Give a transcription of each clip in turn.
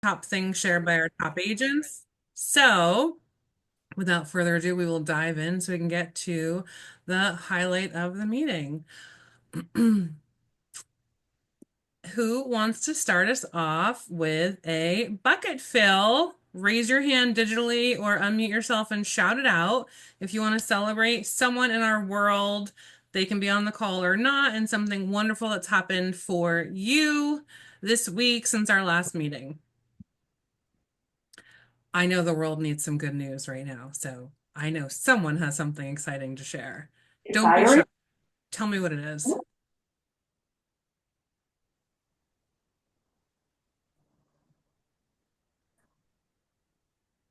top things shared by our top agents. So, without further ado, we will dive in so we can get to the highlight of the meeting. Who wants to start us off with a bucket fill? Raise your hand digitally or unmute yourself and shout it out. If you want to celebrate someone in our world, they can be on the call or not, and something wonderful that's happened for you this week since our last meeting. I know the world needs some good news right now, so I know someone has something exciting to share. Don't be shy. Fiery. Tell me what it is.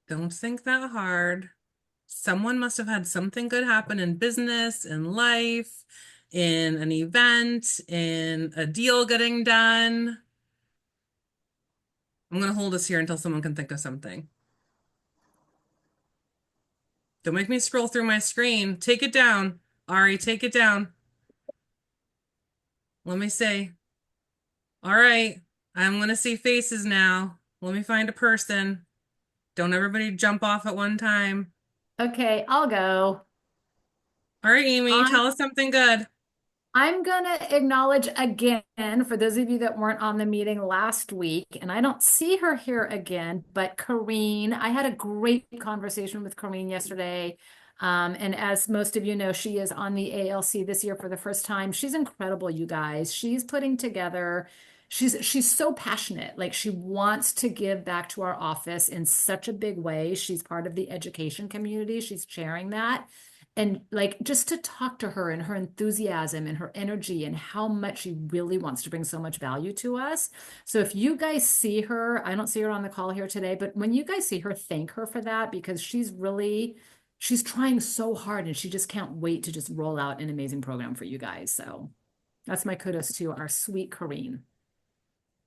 Don't think that hard. Someone must have had something good happen in business, in life, in an event, in a deal getting done. I'm going to hold us here until someone can think of something. Don't make me scroll through my screen. Take it down. Ari, take it down. Let me see. All right. I'm going to see faces now. Let me find a person. Don't everybody jump off at one time. Okay, I'll go. All right, Amy, I'm tell us something good. I'm gonna acknowledge again for those of you that weren't on the meeting last week, and I don't see her here again, but Corrine, I had a great conversation with Corrine yesterday. And as most of you know, she is on the ALC this year for the first time. She's incredible, you guys. She's putting together, she's so passionate. Like she wants to give back to our office in such a big way. She's part of the education community. She's sharing that. And like just to talk to her and her enthusiasm and her energy and how much she really wants to bring so much value to us. So if you guys see her, I don't see her on the call here today, but when you guys see her, thank her for that because she's trying so hard and she just can't wait to just roll out an amazing program for you guys. So that's my kudos to our sweet Corrine.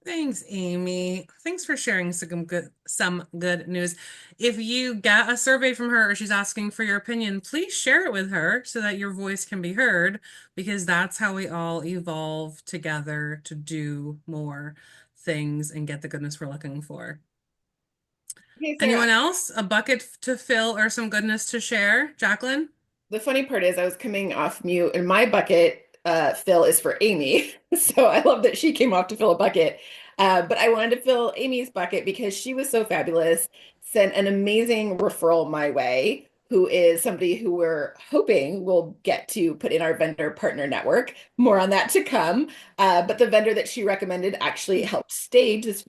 Thanks, Amy. Thanks for sharing some good news. If you get a survey from her or she's asking for your opinion, please share it with her so that your voice can be heard, because that's how we all evolve together to do more things and get the goodness we're looking for. Hey Sarah, Anyone else? A bucket to fill or some goodness to share? Jacqueline? the funny part is I was coming off mute and my bucket fill is for Amy. So I love that she came off to fill a bucket. But I wanted to fill Amy's bucket because she was so fabulous, sent an amazing referral my way, who is somebody who we're hoping will get to put in our vendor partner network. More on that to come. But the vendor that she recommended actually helped stage this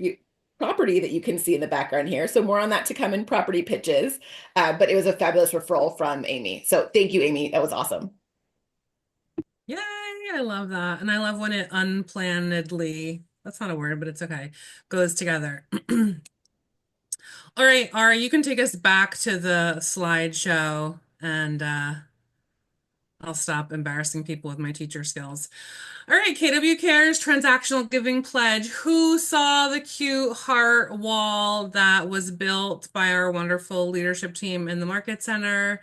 property that you can see in the background here. So more on that to come in property pitches. But it was a fabulous referral from Amy. So thank you, Amy. That was awesome. Yay, I love that. And I love when it unplannedly, that's not a word, but it's okay, goes together. All right, Ari, you can take us back to the slideshow and I'll stop embarrassing people with my teacher skills. All right, KW Cares Transactional Giving Pledge. Who saw the cute heart wall that was built by our wonderful leadership team in the Market Center?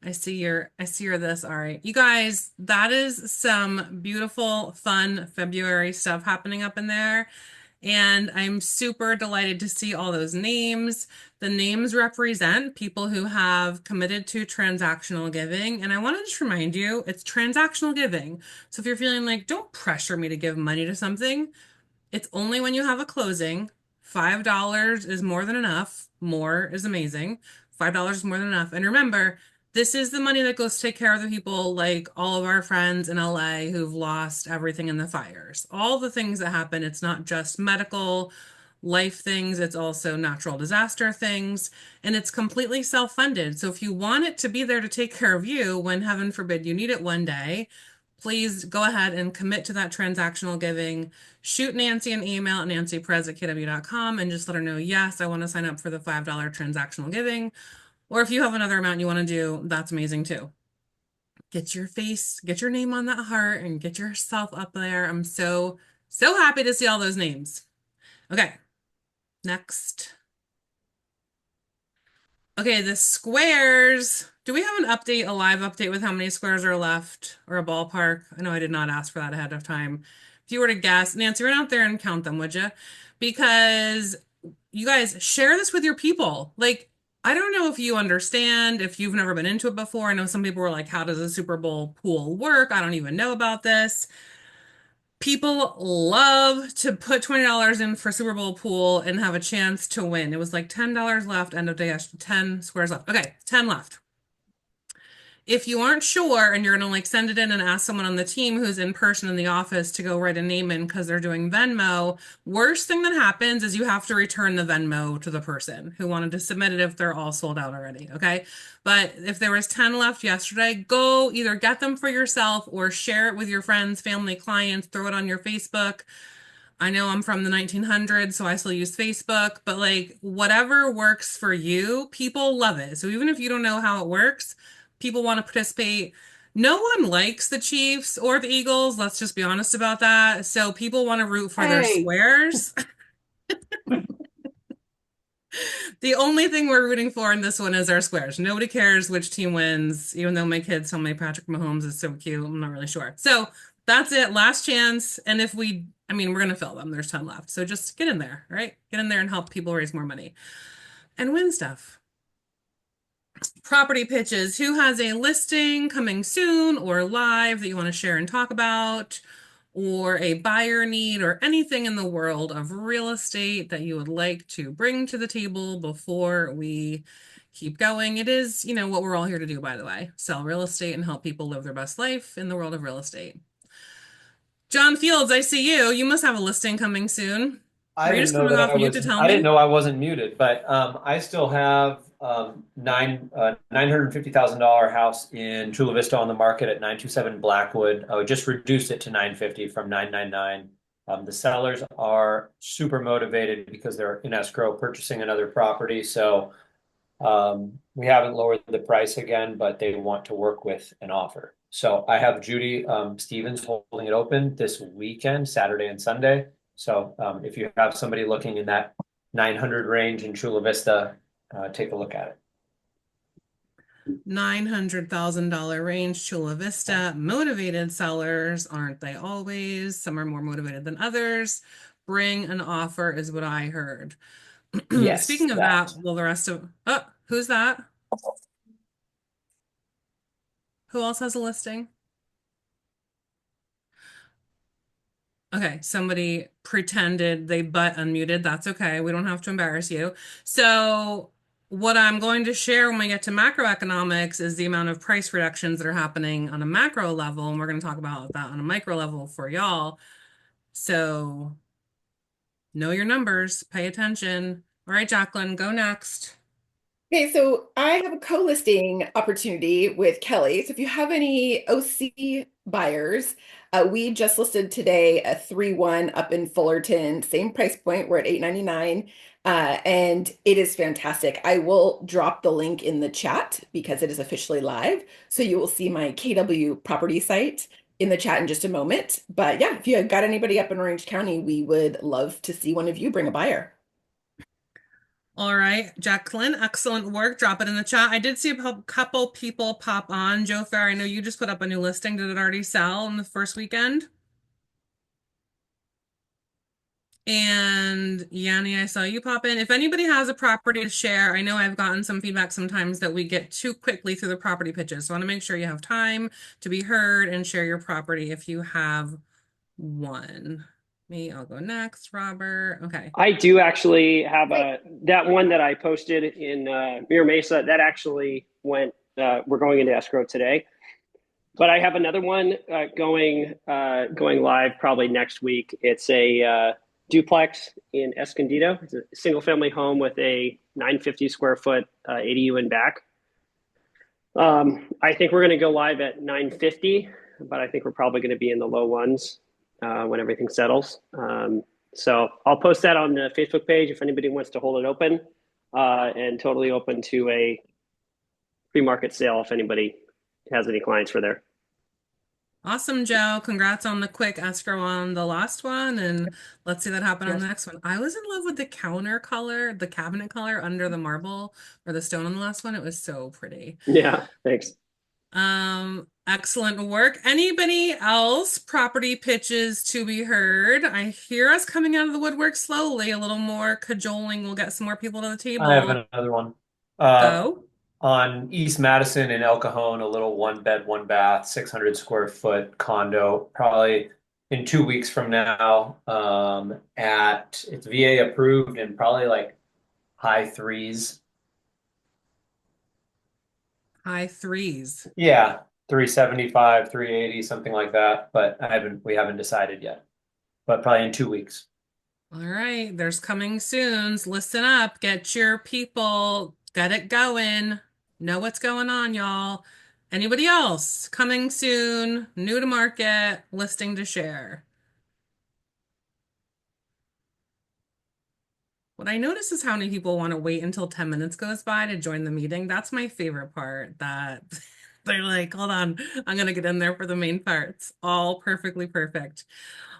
I see your this. All right. You guys, that is some beautiful, fun February stuff happening up in there. And I'm super delighted to see all those names. The names represent people who have committed to transactional giving. And I want to just remind you, it's transactional giving. So if you're feeling like, don't pressure me to give money to something, it's only when you have a closing. $5 is more than enough. More is amazing. $5 is more than enough. And remember, this is the money that goes to take care of the people like all of our friends in LA who've lost everything in the fires. All the things that happen, it's not just medical life things, it's also natural disaster things, and it's completely self-funded. So if you want it to be there to take care of you when heaven forbid you need it one day, please go ahead and commit to that transactional giving. Shoot Nancy an email at nancyprez@kw.com and just let her know, yes, I want to sign up for the $5 transactional giving. Or if you have another amount you want to do, that's amazing too. Get your name on that heart and get yourself up there. I'm so, so happy to see all those names. Okay, next. Okay, the squares. Do we have an update, a live update with how many squares are left or a ballpark? I know I did not ask for that ahead of time. If you were to guess, Nancy, run out there and count them, would you? Because you guys share this with your people. Like, I don't know if you understand, if you've never been into it before. I know some people were like, how does a Super Bowl pool work? I don't even know about this. People love to put $20 in for Super Bowl pool and have a chance to win. It was like $10 left, end of day, 10 squares left. Okay, 10 left. If you aren't sure and you're gonna like send it in and ask someone on the team who's in person in the office to go write a name in because they're doing Venmo, worst thing that happens is you have to return the Venmo to the person who wanted to submit it if they're all sold out already. Okay. But if there was 10 left yesterday, go either get them for yourself or share it with your friends, family, clients, throw it on your Facebook. I know I'm from the 1900s, so I still use Facebook, but like whatever works for you, people love it. So even if you don't know how it works, people want to participate. No one likes the Chiefs or the Eagles, let's just be honest about that. So people want to root for their Hey, squares. The only thing we're rooting for in this one is our squares. Nobody cares which team wins, even though my kids tell me Patrick Mahomes is so cute. I'm not really sure. So that's it. Last chance. And if we, I mean, we're going to fill them. There's 10 left. So just get in there, right? Get in there and help people raise more money and win stuff. Property pitches. Who has a listing coming soon or live that you want to share and talk about? Or a buyer need or anything in the world of real estate that you would like to bring to the table before we keep going. It is, what we're all here to do, by the way, sell real estate and help people live their best life in the world of real estate. John Fields, I see you. You must have a listing coming soon. I Were you didn't just know coming that off mute to tell I didn't me? know I wasn't muted, but I still have $950,000 house in Chula Vista on the market at 927 Blackwood. I just reduced it to 950 from 999. The sellers are super motivated because they're in escrow purchasing another property. So we haven't lowered the price again, but they want to work with an offer. So I have Judy Stevens holding it open this weekend, Saturday and Sunday. So if you have somebody looking in that 900 range in Chula Vista, take a look at it. $900,000 range, Chula Vista. Motivated sellers, aren't they always? Some are more motivated than others. Bring an offer is what I heard. Yes, Speaking of that. that, will the rest of, oh, who's that? Who else has a listing? Okay, somebody pretended they but unmuted. That's okay. We don't have to embarrass you. So, what I'm going to share when we get to macroeconomics is the amount of price reductions that are happening on a macro level, and we're going to talk about that on a micro level for y'all. So, know your numbers, pay attention. All right, Jacqueline, go next. Okay, so I have a co-listing opportunity with Kelly. So if you have any OC buyers, we just listed today a 3-1 up in Fullerton, same price point. We're at 899, and it is fantastic. I will drop the link in the chat because it is officially live. So you will see my KW property site in the chat in just a moment. But yeah, if you got anybody up in Orange County, we would love to see one of you bring a buyer. All right, Jacqueline, excellent work. Drop it in the chat. I did see a couple people pop on. Joe Fair, I know you just put up a new listing. Did it already sell in the first weekend? And Yanni, I saw you pop in. If anybody has a property to share, I know I've gotten some feedback sometimes that we get too quickly through the property pitches. So I want to make sure you have time to be heard and share your property if you have one. Me, I'll go next. Robert. Okay. I do actually have that one that I posted in Mira Mesa that actually went. We're going into escrow today, but I have another one going live probably next week. It's a duplex in Escondido. It's a single family home with a 950 square foot ADU in back. I think we're going to go live at 950, but I think we're probably going to be in the low ones when everything settles. So I'll post that on the Facebook page if anybody wants to hold it open, and totally open to a pre-market sale if anybody has any clients for there. Awesome, Joe. Congrats on the quick escrow on the last one, and let's see that happen on the next one. I was in love with the counter color, the cabinet color under the marble or the stone on the last one. It was so pretty. Yeah, thanks. Excellent work. Anybody else property pitches to be heard? I hear us coming out of the woodwork slowly. A little more cajoling will get some more people to the I have table. another one. Uh, Go. on East Madison in El Cajon, a little one bed, one bath, 600 square foot condo, probably in 2 weeks from now. It's VA approved and probably like high threes. High threes. Yeah, 375, 380, something like that. But we haven't decided yet. But probably in 2 weeks. All right, there's coming soons. Listen up, get your people, get it going. Know what's going on, y'all. Anybody else coming soon, new to market, listing to share? What I notice is how many people want to wait until 10 minutes goes by to join the meeting. That's my favorite part, that they're like, hold on, I'm gonna get in there for the main parts. All perfectly perfect.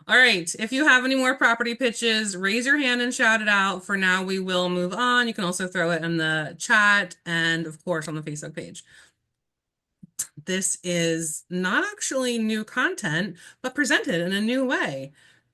All right, if you have any more property pitches, raise your hand and shout it out. For now, we will move on. You can also throw it in the chat and, of course, on the Facebook page. This is not actually new content, but presented in a new way.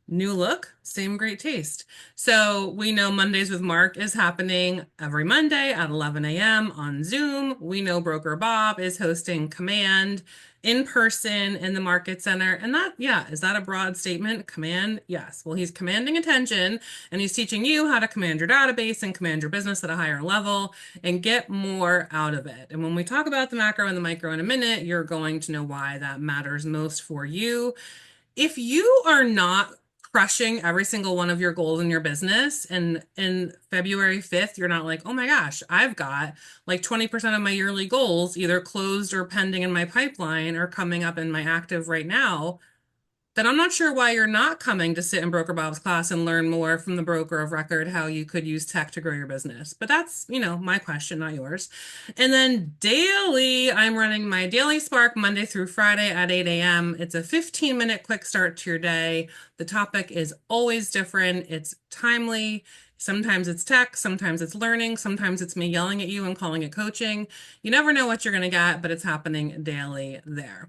New look, same great taste. So we know Mondays with Mark is happening every Monday at 11 a.m. on Zoom. We know Broker Bob is hosting Command in person in the Market Center. And that, yeah, is that a broad statement? Command? Yes. Well, he's commanding attention and he's teaching you how to command your database and command your business at a higher level and get more out of it. And when we talk about the macro and the micro in a minute, you're going to know why that matters most for you. If you are not crushing every single one of your goals in your business, and in February 5th, you're not like, oh my gosh, I've got like 20% of my yearly goals either closed or pending in my pipeline or coming up in my active right now, then I'm not sure why you're not coming to sit in Broker Bob's class and learn more from the broker of record how you could use tech to grow your business. But that's, my question, not yours. And then daily, I'm running my Daily Spark Monday through Friday at 8 a.m. It's a 15-minute quick start to your day. The topic is always different. It's timely. Sometimes it's tech, sometimes it's learning, sometimes it's me yelling at you and calling it coaching. You never know what you're going to get, but it's happening daily there.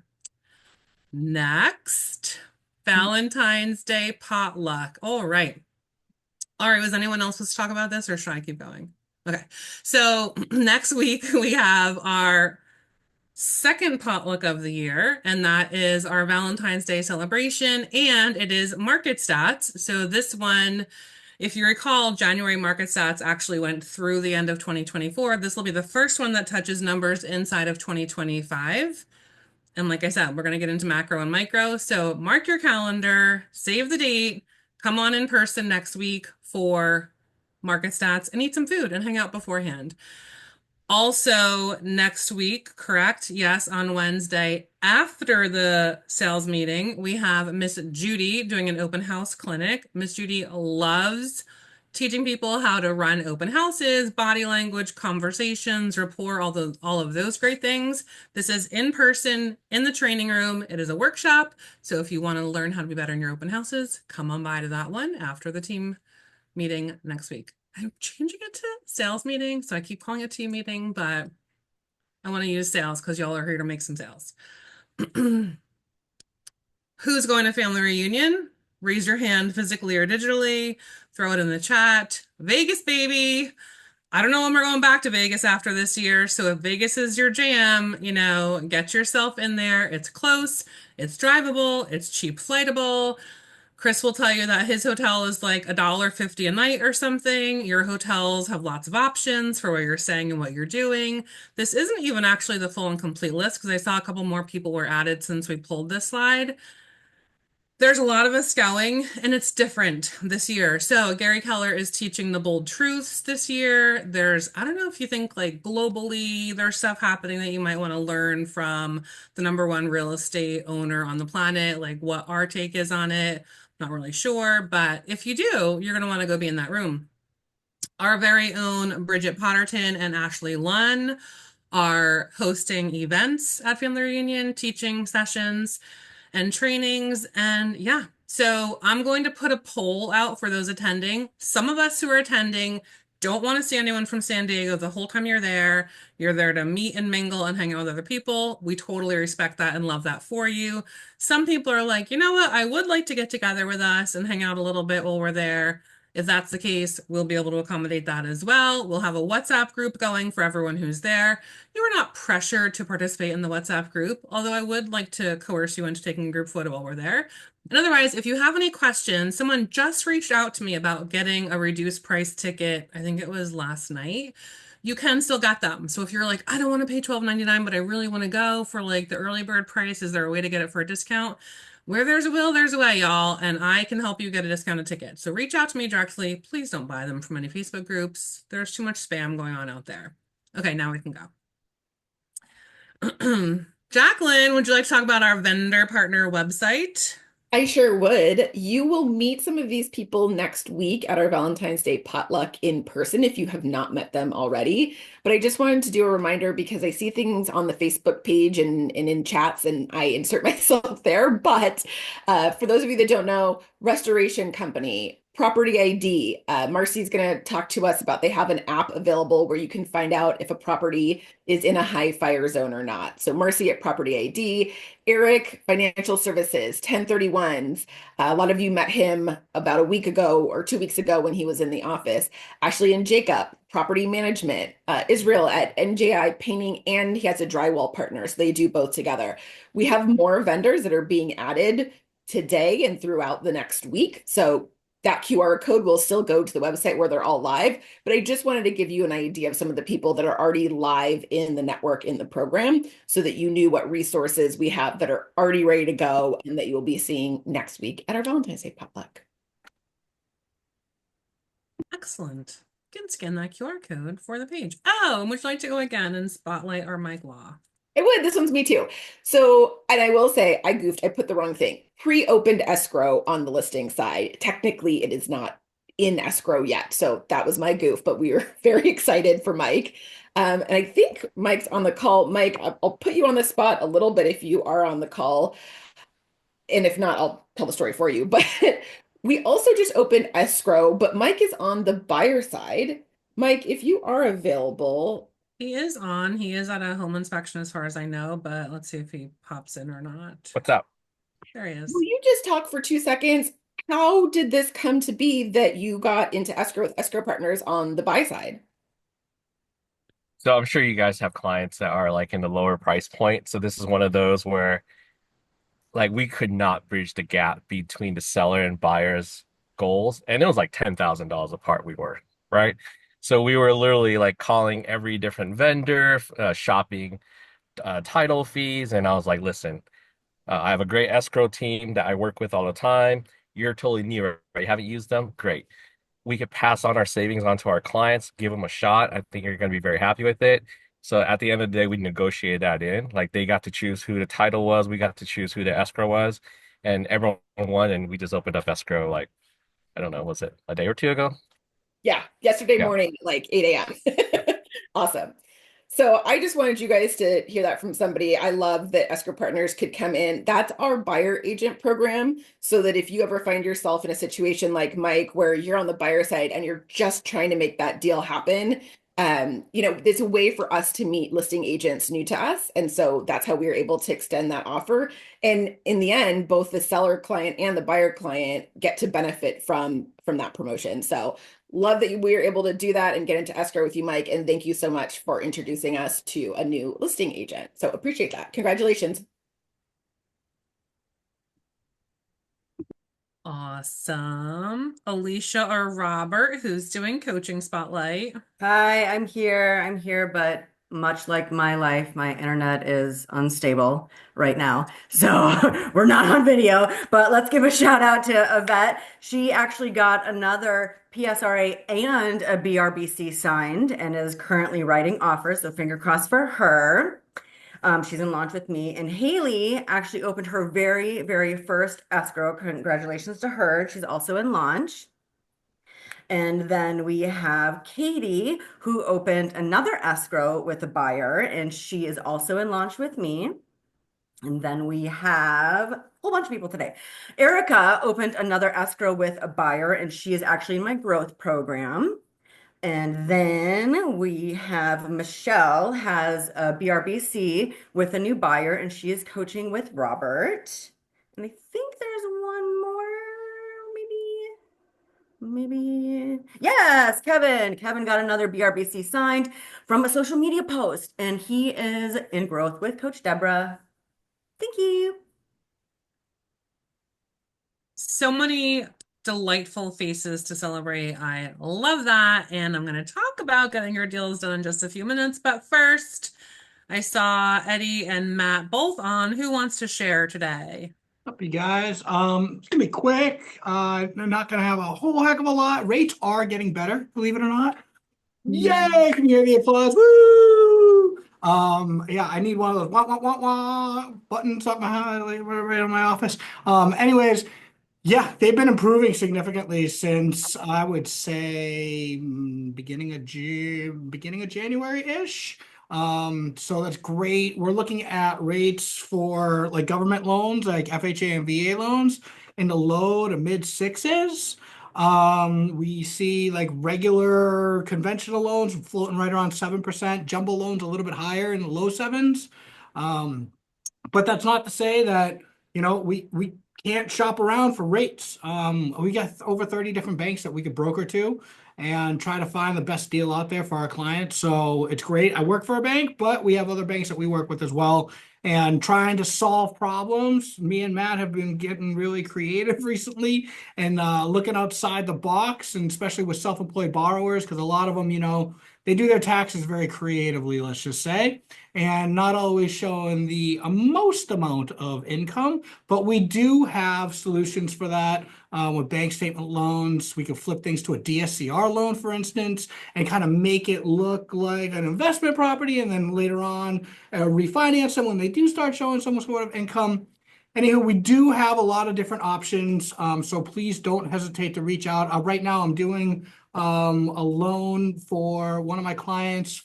Next, Valentine's Day potluck. All right. All right. Was anyone else supposed to talk about this or should I keep going? Okay. So next week we have our second potluck of the year, and that is our Valentine's Day celebration, and it is market stats. So this one, if you recall, January market stats actually went through the end of 2024. This will be the first one that touches numbers inside of 2025. And like I said, we're going to get into macro and micro. So mark your calendar, save the date, come on in person next week for market stats and eat some food and hang out beforehand. Also, next week, correct? Yes, on Wednesday, after the sales meeting, we have Miss Judy doing an open house clinic. Miss Judy loves teaching people how to run open houses, body language, conversations, rapport, all of those great things. This is in person in the training room. It is a workshop. So if you want to learn how to be better in your open houses, come on by to that one after the team meeting next week. I'm changing it to sales meeting, so I keep calling it team meeting, but I want to use sales because y'all are here to make some sales. Who's going to family reunion? Raise your hand physically or digitally. Throw it in the chat. Vegas, baby. I don't know when we're going back to Vegas after this year. So if Vegas is your jam, get yourself in there. It's close, it's drivable, it's cheap flightable. Chris will tell you that his hotel is like $1.50 a night or something. Your hotels have lots of options for where you're staying and what you're doing. This isn't even actually the full and complete list because I saw a couple more people were added since we pulled this slide. There's a lot of us going, and it's different this year. So Gary Keller is teaching the bold truths this year. I don't know if you think like globally, there's stuff happening that you might want to learn from the #1 real estate owner on the planet, like what our take is on it. Not really sure, but if you do, you're going to want to go be in that room. Our very own Bridget Potterton and Ashley Lunn are hosting events at Family Reunion, teaching sessions and trainings. And yeah, so I'm going to put a poll out for those attending. Some of us who are attending don't want to see anyone from San Diego the whole time you're there. You're there to meet and mingle and hang out with other people. We totally respect that and love that for you. Some people are like, you know what? I would like to get together with us and hang out a little bit while we're there. If that's the case, we'll be able to accommodate that as well. We'll have a WhatsApp group going for everyone who's there. You are not pressured to participate in the WhatsApp group, although I would like to coerce you into taking a group photo while we're there. And otherwise, if you have any questions, someone just reached out to me about getting a reduced price ticket. I think it was last night. You can still get them. So if you're like, I don't want to pay $12.99, but I really want to go for like the early bird price, is there a way to get it for a discount? Where there's a will, there's a way, y'all, and I can help you get a discounted ticket. So reach out to me directly. Please don't buy them from any Facebook groups. There's too much spam going on out there. Okay, now we can go. Jacqueline, would you like to talk about our vendor partner website? I sure would. You will meet some of these people next week at our Valentine's Day potluck in person if you have not met them already. But I just wanted to do a reminder because I see things on the Facebook page and in chats, and I insert myself there. But for those of you that don't know, Restoration Company, Property ID, Marcy's going to talk to us about they have an app available where you can find out if a property is in a high fire zone or not. So Marcy at Property ID. Eric, Financial Services, 1031s. A lot of you met him about a week ago or 2 weeks ago when he was in the office. Ashley and Jacob, Property Management. Israel at NJI Painting, and he has a drywall partner, so they do both together. We have more vendors that are being added today and throughout the next week. So that QR code will still go to the website where they're all live. But I just wanted to give you an idea of some of the people that are already live in the network in the program so that you knew what resources we have that are already ready to go and that you will be seeing next week at our Valentine's Day potluck. Excellent. You can scan that QR code for the page. Oh, and would you like to go again and spotlight our Mike Law? I would. This one's me too. So, and I will say, I goofed. I put the wrong thing. Pre-opened escrow on the listing side. Technically, it is not in escrow yet. So that was my goof, but we were very excited for Mike. And I think Mike's on the call. Mike, I'll put you on the spot a little bit if you are on the call. And if not, I'll tell the story for you. But we also just opened escrow, but Mike is on the buyer side. Mike, if you are available, He is on. He is at a home inspection as far as I know, but let's see if he pops in or not. What's up? There he is. will you just talk for 2 seconds? How did this come to be that you got into escrow with escrow partners on the buy side? So I'm sure you guys have clients that are like in the lower price point. So this is one of those where like we could not bridge the gap between the seller and buyer's goals. And it was like $10,000 apart we were, right? So we were literally like calling every different vendor, shopping title fees. And I was like, listen, I have a great escrow team that I work with all the time. You're totally new, right? You haven't used them? Great. We could pass on our savings onto our clients, give them a shot. I think you're going to be very happy with it. So at the end of the day, we negotiated that in. Like they got to choose who the title was, we got to choose who the escrow was, and everyone won. And we just opened up escrow like, I don't know, was it a day or two ago? Yeah, yesterday Yeah. morning, like 8 a.m. Awesome. So I just wanted you guys to hear that from somebody. I love that escrow partners could come in. That's our buyer agent program. So that if you ever find yourself in a situation like Mike, where you're on the buyer side and you're just trying to make that deal happen, it's a way for us to meet listing agents new to us. And so that's how we were able to extend that offer. And in the end, both the seller client and the buyer client get to benefit from that promotion. So love that we were able to do that and get into escrow with you, Mike. And thank you so much for introducing us to a new listing agent. So appreciate that. Congratulations. Awesome. Alicia or Robert, who's doing coaching spotlight? Hi, I'm here. I'm here, but much like my life, my internet is unstable right now. So we're not on video, but let's give a shout out to Yvette. She actually got another PSRA and a BRBC signed and is currently writing offers. So finger crossed for her. She's in launch with me. And Haley actually opened her very, very first escrow. Congratulations to her. She's also in launch. And then we have Katie, who opened another escrow with a buyer, and she is also in launch with me. And then we have a whole bunch of people today. Erica opened another escrow with a buyer, and she is actually in my growth program. And then we have Michelle has a BRBC with a new buyer, and she is coaching with Robert. And I think there's one more, maybe. Yes, Kevin. Kevin got another BRBC signed from a social media post, and he is in growth with Coach Deborah. Thank you. So many delightful faces to celebrate. I love that. And I'm going to talk about getting your deals done in just a few minutes. But first, I saw Eddie and Matt both on. Who wants to share today? Up, you guys. It's gonna be quick. I'm not gonna have a whole heck of a lot. Rates are getting better, believe it or not. Yay! Can you hear the applause? Woo! Yeah, I need one of those wah buttons up right in my office. Anyways, yeah, they've been improving significantly since I would say beginning of January-ish. So that's great. We're looking at rates for like government loans, like FHA and VA loans, in the low to mid sixes. We see like regular conventional loans floating right around 7%, jumbo loans a little bit higher in the low sevens. Um, but that's not to say that, we can't shop around for rates. We got over 30 different banks that we could broker to and try to find the best deal out there for our clients. So it's great. I work for a bank, but we have other banks that we work with as well. And trying to solve problems. Me and Matt have been getting really creative recently and looking outside the box, and especially with self-employed borrowers, because a lot of them, they do their taxes very creatively, let's just say, and not always showing the most amount of income. But we do have solutions for that with bank statement loans. We can flip things to a DSCR loan, for instance, and kind of make it look like an investment property, and then later on refinance them when they do start showing some sort of income. Anywho, we do have a lot of different options, so please don't hesitate to reach out. Right now, I'm doing a loan for one of my clients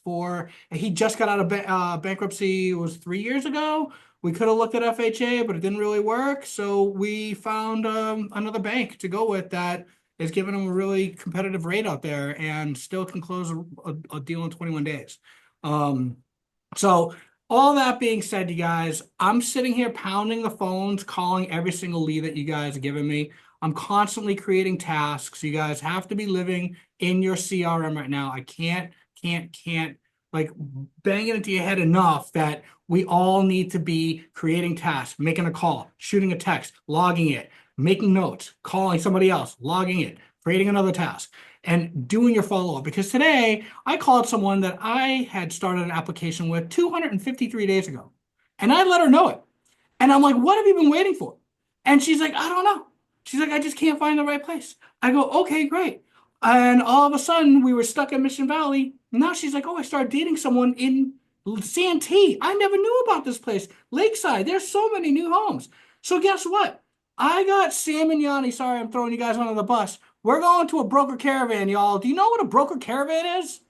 he just got out of bankruptcy. It was 3 years ago. We could have looked at FHA, but it didn't really work. So we found another bank to go with that is giving them a really competitive rate out there and still can close a deal in 21 days. So all that being said, you guys, I'm sitting here pounding the phones, calling every single lead that you guys are giving me. I'm constantly creating tasks. You guys have to be living in your CRM right now. I can't like bang it into your head enough that we all need to be creating tasks, making a call, shooting a text, logging it, making notes, calling somebody else, logging it, creating another task, and doing your follow-up. Because today I called someone that I had started an application with 253 days ago, and I let her know it. And I'm like, what have you been waiting for? And she's like, I don't know. She's like, I just can't find the right place. I go, okay, great. And all of a sudden, we were stuck in Mission Valley. Now she's like, oh, I started dating someone in Santee. I never knew about this place. Lakeside. There's so many new homes. So guess what? I got Sam and Yanni. Sorry, I'm throwing you guys under the bus. We're going to a broker caravan, y'all. Do you know what a broker caravan is?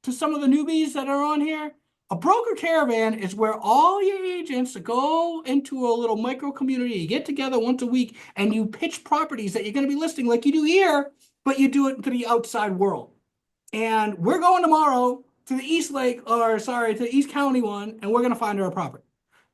To some of the newbies that are on here, a broker caravan is where all your agents go into a little micro community. You get together once a week and you pitch properties that you're going to be listing like you do here, but you do it to the outside world. And we're going tomorrow to the East Lake, or sorry, to the East County one, and we're going to find her a property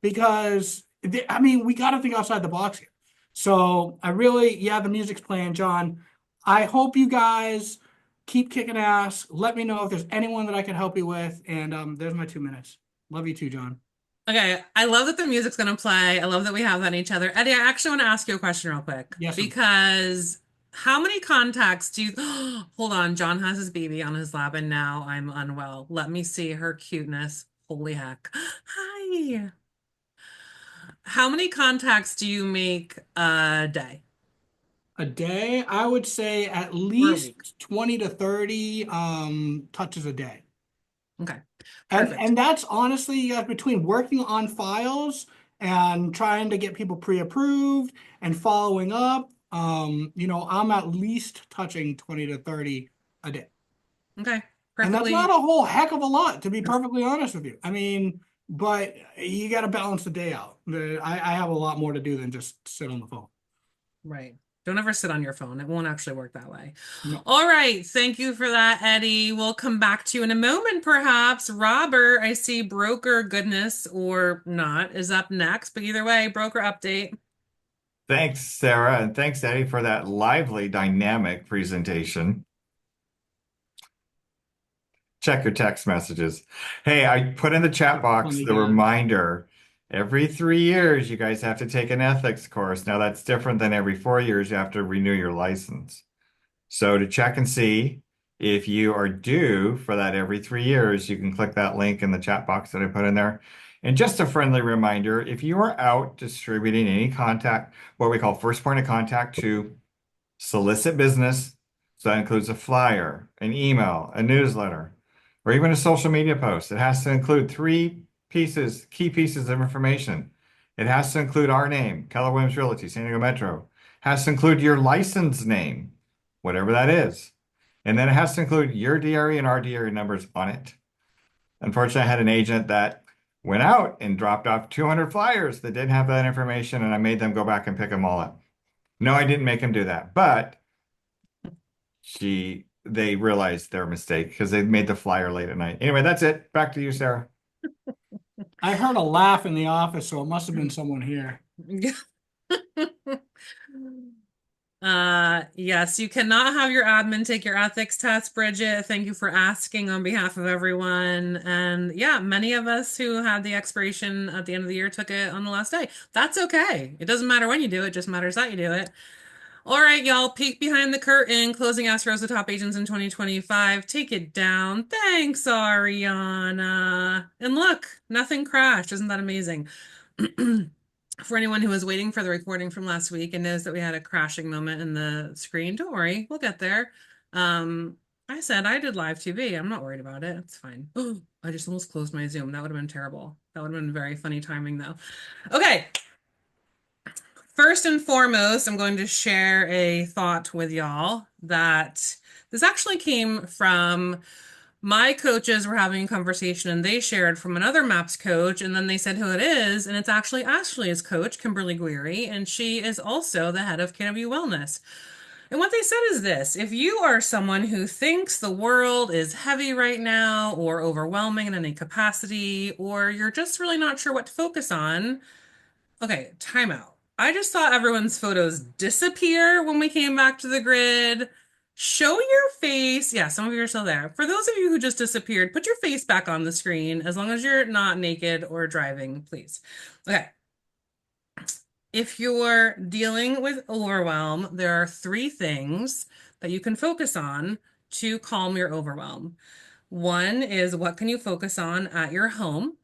because, I mean, we got to think outside the box here. So yeah, the music's playing, John. I hope you guys keep kicking ass. Let me know if there's anyone that I can help you with. And there's my 2 minutes. Love you too, John. Okay, I love that the music's gonna play. I love that we have that in each other. Eddie, I actually want to ask you a question real quick. Yes, ma'am. Because how many contacts do you hold on, John has his baby on his lap and now I'm unwell. Let me see her cuteness. Holy heck. Hi. How many contacts do you make a day? A day, I would say at Or a least week? 20 to 30 touches a day. Okay, And perfect. and that's honestly, you guys, between working on files and trying to get people pre-approved and following up, I'm at least touching 20 to 30 a day. Okay, And that's perfectly not a whole heck of a lot, to be perfectly honest with you. I mean, but you got to balance the day out. I have a lot more to do than just sit on the phone. right. Don't ever sit on your phone. It won't actually work that way. No. All right. Thank you for that, Eddie. We'll come back to you in a moment, perhaps. Robert, I see broker goodness or not is up next, but either way, broker update. Thanks, Sarah, and thanks, Eddie, for that lively, dynamic presentation. Check your text messages. Hey, I put in the chat box Funny the guy. reminder. Every 3 years, you guys have to take an ethics course. Now, that's different than every 4 years you have to renew your license. So to check and see if you are due for that every 3 years, you can click that link in the chat box that I put in there. And just a friendly reminder, if you are out distributing any contact, what we call first point of contact to solicit business, so that includes a flyer, an email, a newsletter, or even a social media post, it has to include three pieces, key pieces of information. It has to include our name, Keller Williams Realty, San Diego Metro. It has to include your license name, whatever that is. And then it has to include your DRE and our DRE numbers on it. Unfortunately, I had an agent that went out and dropped off 200 flyers that didn't have that information, and I made them go back and pick them all up. No, I didn't make him do that, but they realized their mistake because they made the flyer late at night. Anyway, that's it. Back to you, Sarah. I heard a laugh in the office, so it must have been someone here. Yes, you cannot have your admin take your ethics test, Bridget. Thank you for asking on behalf of everyone. And yeah, many of us who had the expiration at the end of the year took it on the last day. That's okay. It doesn't matter when you do it, just matters that you do it. All right, y'all, peek behind the curtain. Closing escrows with top agents in 2025. Take it down. Thanks, Ariana. And look, nothing crashed. Isn't that amazing? For anyone who was waiting for the recording from last week and knows that we had a crashing moment in the screen, don't worry, we'll get there. I said I did live TV. I'm not worried about it. It's fine. Oh, I just almost closed my Zoom. That would have been terrible. That would have been very funny timing, though. Okay. First and foremost, I'm going to share a thought with y'all that this actually came from my coaches were having a conversation and they shared from another MAPS coach, and then they said who it is, and it's actually Ashley's coach, Kimberly Guiri, and she is also the head of KW Wellness. And what they said is this: if you are someone who thinks the world is heavy right now or overwhelming in any capacity, or you're just really not sure what to focus on, okay, time out. I just saw everyone's photos disappear when we came back to the grid. Show your face. Yeah, some of you are still there. For those of you who just disappeared, put your face back on the screen as long as you're not naked or driving, please. Okay. If you're dealing with overwhelm, there are 3 things that you can focus on to calm your overwhelm. One is, what can you focus on at your home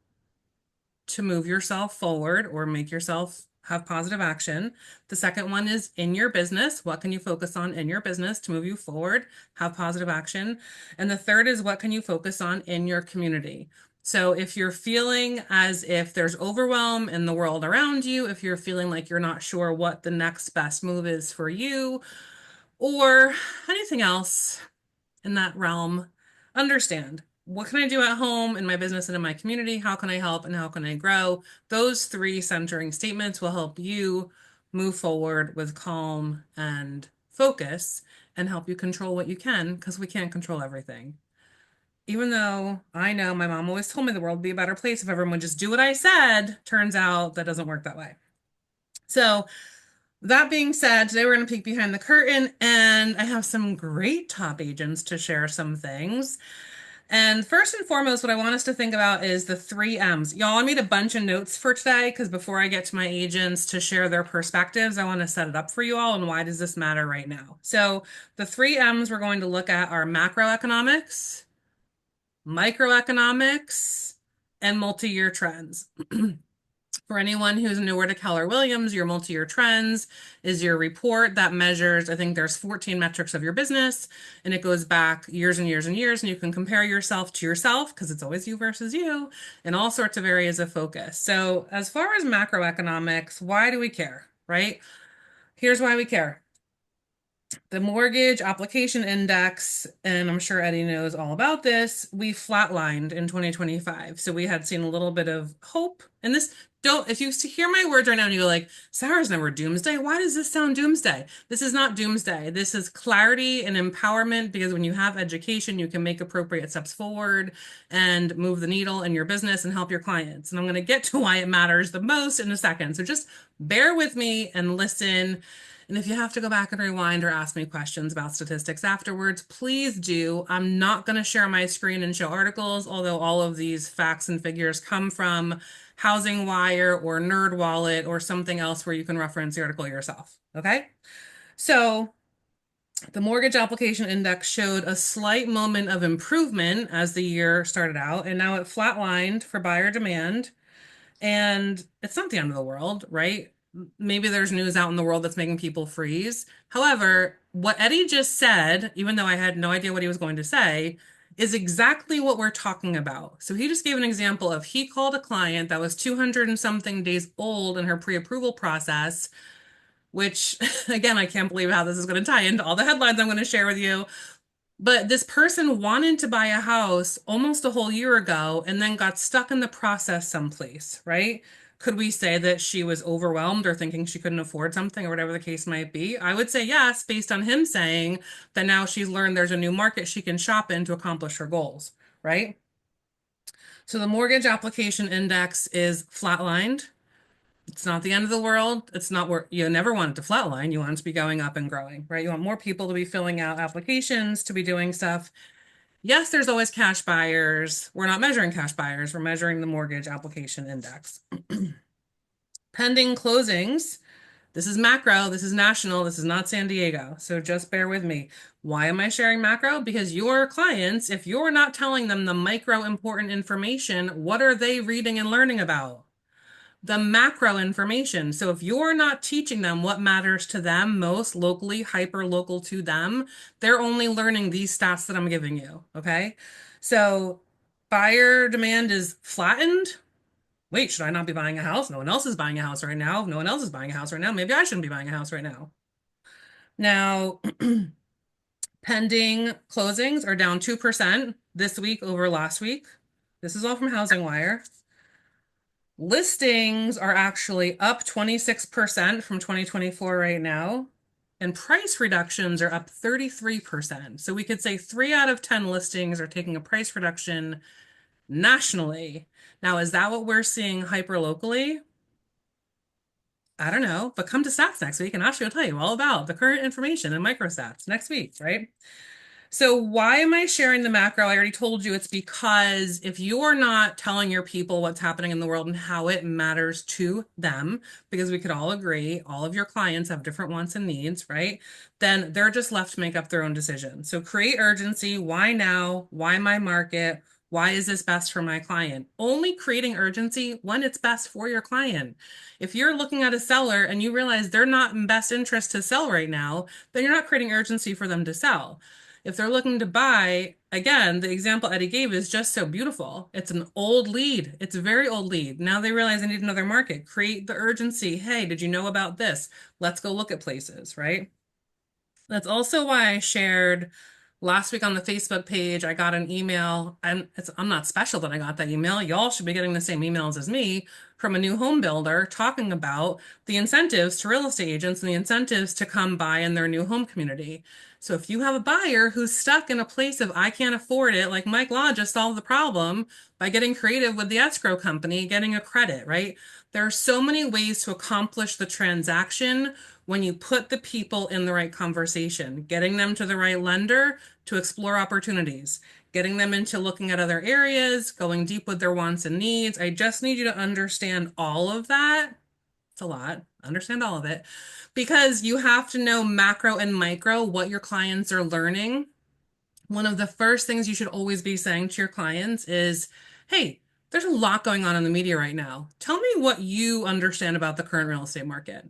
to move yourself forward or make yourself have positive action? The second one is in your business. What can you focus on in your business to move you forward, have positive action? And the third is, what can you focus on in your community? So if you're feeling as if there's overwhelm in the world around you, if you're feeling like you're not sure what the next best move is for you, or anything else in that realm, understand, what can I do at home, in my business, and in my community? How can I help and how can I grow? Those 3 centering statements will help you move forward with calm and focus and help you control what you can, because we can't control everything. Even though I know my mom always told me the world would be a better place if everyone would just do what I said, turns out that doesn't work that way. So that being said, today we're going to peek behind the curtain, and I have some great top agents to share some things. And first and foremost, what I want us to think about is the 3 M's. Y'all, I made a bunch of notes for today because before I get to my agents to share their perspectives, I want to set it up for you all and why does this matter right now. So the 3 M's we're going to look at are macroeconomics, microeconomics, and multi-year trends. For anyone who's newer to Keller Williams, your multi-year trends is your report that measures, I think there's 14 metrics of your business, and it goes back years and years and years, and you can compare yourself to yourself, because it's always you versus you, in all sorts of areas of focus. So as far as macroeconomics, why do we care, right? Here's why we care. The mortgage application index, and I'm sure Eddie knows all about this, we flatlined in 2025. So we had seen a little bit of hope, and this don't, if you hear my words right now and you go like, Sarah's never doomsday, why does this sound doomsday? This is not doomsday. This is clarity and empowerment, because when you have education, you can make appropriate steps forward and move the needle in your business and help your clients. And I'm going to get to why it matters the most in a second. So just bear with me and listen. And if you have to go back and rewind or ask me questions about statistics afterwards, please do. I'm not going to share my screen and show articles, although all of these facts and figures come from Housing Wire or NerdWallet or something else where you can reference the article yourself. Okay? So the mortgage application index showed a slight moment of improvement as the year started out, and now it flatlined for buyer demand. And it's not the end of the world, right? Maybe there's news out in the world that's making people freeze. However, what Eddie just said, even though I had no idea what he was going to say, is exactly what we're talking about. So he just gave an example of he called a client that was 200 and something days old in her pre-approval process, which again, I can't believe how this is going to tie into all the headlines I'm going to share with you. But this person wanted to buy a house almost a whole year ago and then got stuck in the process someplace, right? Could we say that she was overwhelmed or thinking she couldn't afford something or whatever the case might be? I would say yes, based on him saying that now she's learned there's a new market she can shop in to accomplish her goals, right? So the mortgage application index is flatlined. It's not the end of the world. It's not where you never want it to flatline. You want it to be going up and growing, right? You want more people to be filling out applications, to be doing stuff. Yes, there's always cash buyers. We're not measuring cash buyers. We're measuring the mortgage application index. Pending closings. This is macro. This is national. This is not San Diego. So just bear with me. Why am I sharing macro? Because your clients, if you're not telling them the micro important information, what are they reading and learning about? The macro information. So if you're not teaching them what matters to them most locally, hyper local to them, they're only learning these stats that I'm giving you. Okay. So buyer demand is flattened. Wait, should I not be buying a house? No one else is buying a house right now. If no one else is buying a house right now, maybe I shouldn't be buying a house right now. Now, pending closings are down 2% this week over last week. This is all from Housing Wire. Listings are actually up 26% from 2024 right now, and price reductions are up 33%. So we could say 3 out of 10 listings are taking a price reduction nationally. Now, is that what we're seeing hyper locally? I don't know, but come to stats next week and Ashley will tell you all about the current information and microstats next week, right? So why am I sharing the macro? I already told you it's because if you're not telling your people what's happening in the world and how it matters to them, because we could all agree, all of your clients have different wants and needs, right? Then they're just left to make up their own decision. So create urgency. Why now? Why my market? Why is this best for my client? Only creating urgency when it's best for your client. If you're looking at a seller and you realize they're not in best interest to sell right now, then you're not creating urgency for them to sell. If they're looking to buy, again, the example Eddie gave is just so beautiful. It's an old lead. It's a very old lead. Now they realize they need another market. Create the urgency. Hey, did you know about this? Let's go look at places, right? That's also why I shared last week on the Facebook page. I got an email, and I'm not special that I got that email. Y'all should be getting the same emails as me from a new home builder talking about the incentives to real estate agents and the incentives to come buy in their new home community. So if you have a buyer who's stuck in a place of I can't afford it, like Mike Law just solved the problem by getting creative with the escrow company, getting a credit, right? There are so many ways to accomplish the transaction when you put the people in the right conversation, getting them to the right lender to explore opportunities, getting them into looking at other areas, going deep with their wants and needs. I just need you to understand all of that. It's a lot. Understand all of it because you have to know macro and micro what your clients are learning. One of the first things you should always be saying to your clients is, hey, there's a lot going on in the media right now. Tell me what you understand about the current real estate market.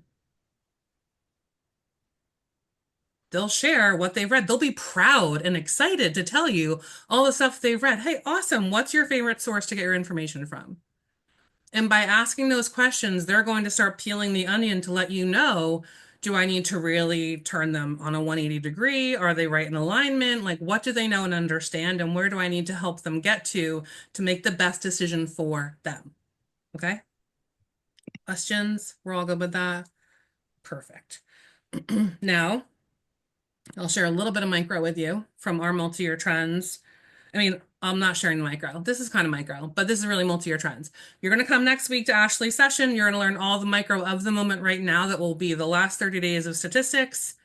They'll share what they've read. They'll be proud and excited to tell you all the stuff they've read. Hey, awesome. What's your favorite source to get your information from? And by asking those questions, they're going to start peeling the onion to let you know, do I need to really turn them on a 180 degree? Are they right in alignment? Like, what do they know and understand? And where do I need to help them get to make the best decision for them? Okay. Questions? We're all good with that? Perfect. Now, I'll share a little bit of micro with you from our multi-year trends. I mean, I'm not sharing the micro. This is kind of micro, but this is really multi-year trends. You're going to come next week to Ashley's session. You're going to learn all the micro of the moment right now that will be the last 30 days of statistics.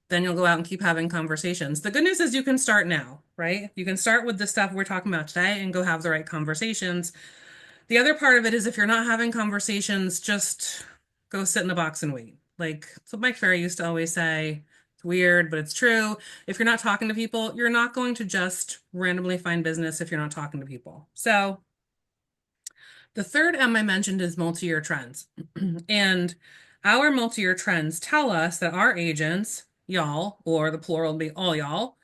Then you'll go out and keep having conversations. The good news is you can start now, right? You can start with the stuff we're talking about today and go have the right conversations. The other part of it is if you're not having conversations, just go sit in a box and wait. Like, so Mike Ferry used to always say, it's weird, but it's true. If you're not talking to people, you're not going to just randomly find business if you're not talking to people. So the third M I mentioned is multi-year trends. And our multi-year trends tell us that our agents, y'all, or the plural would be all y'all,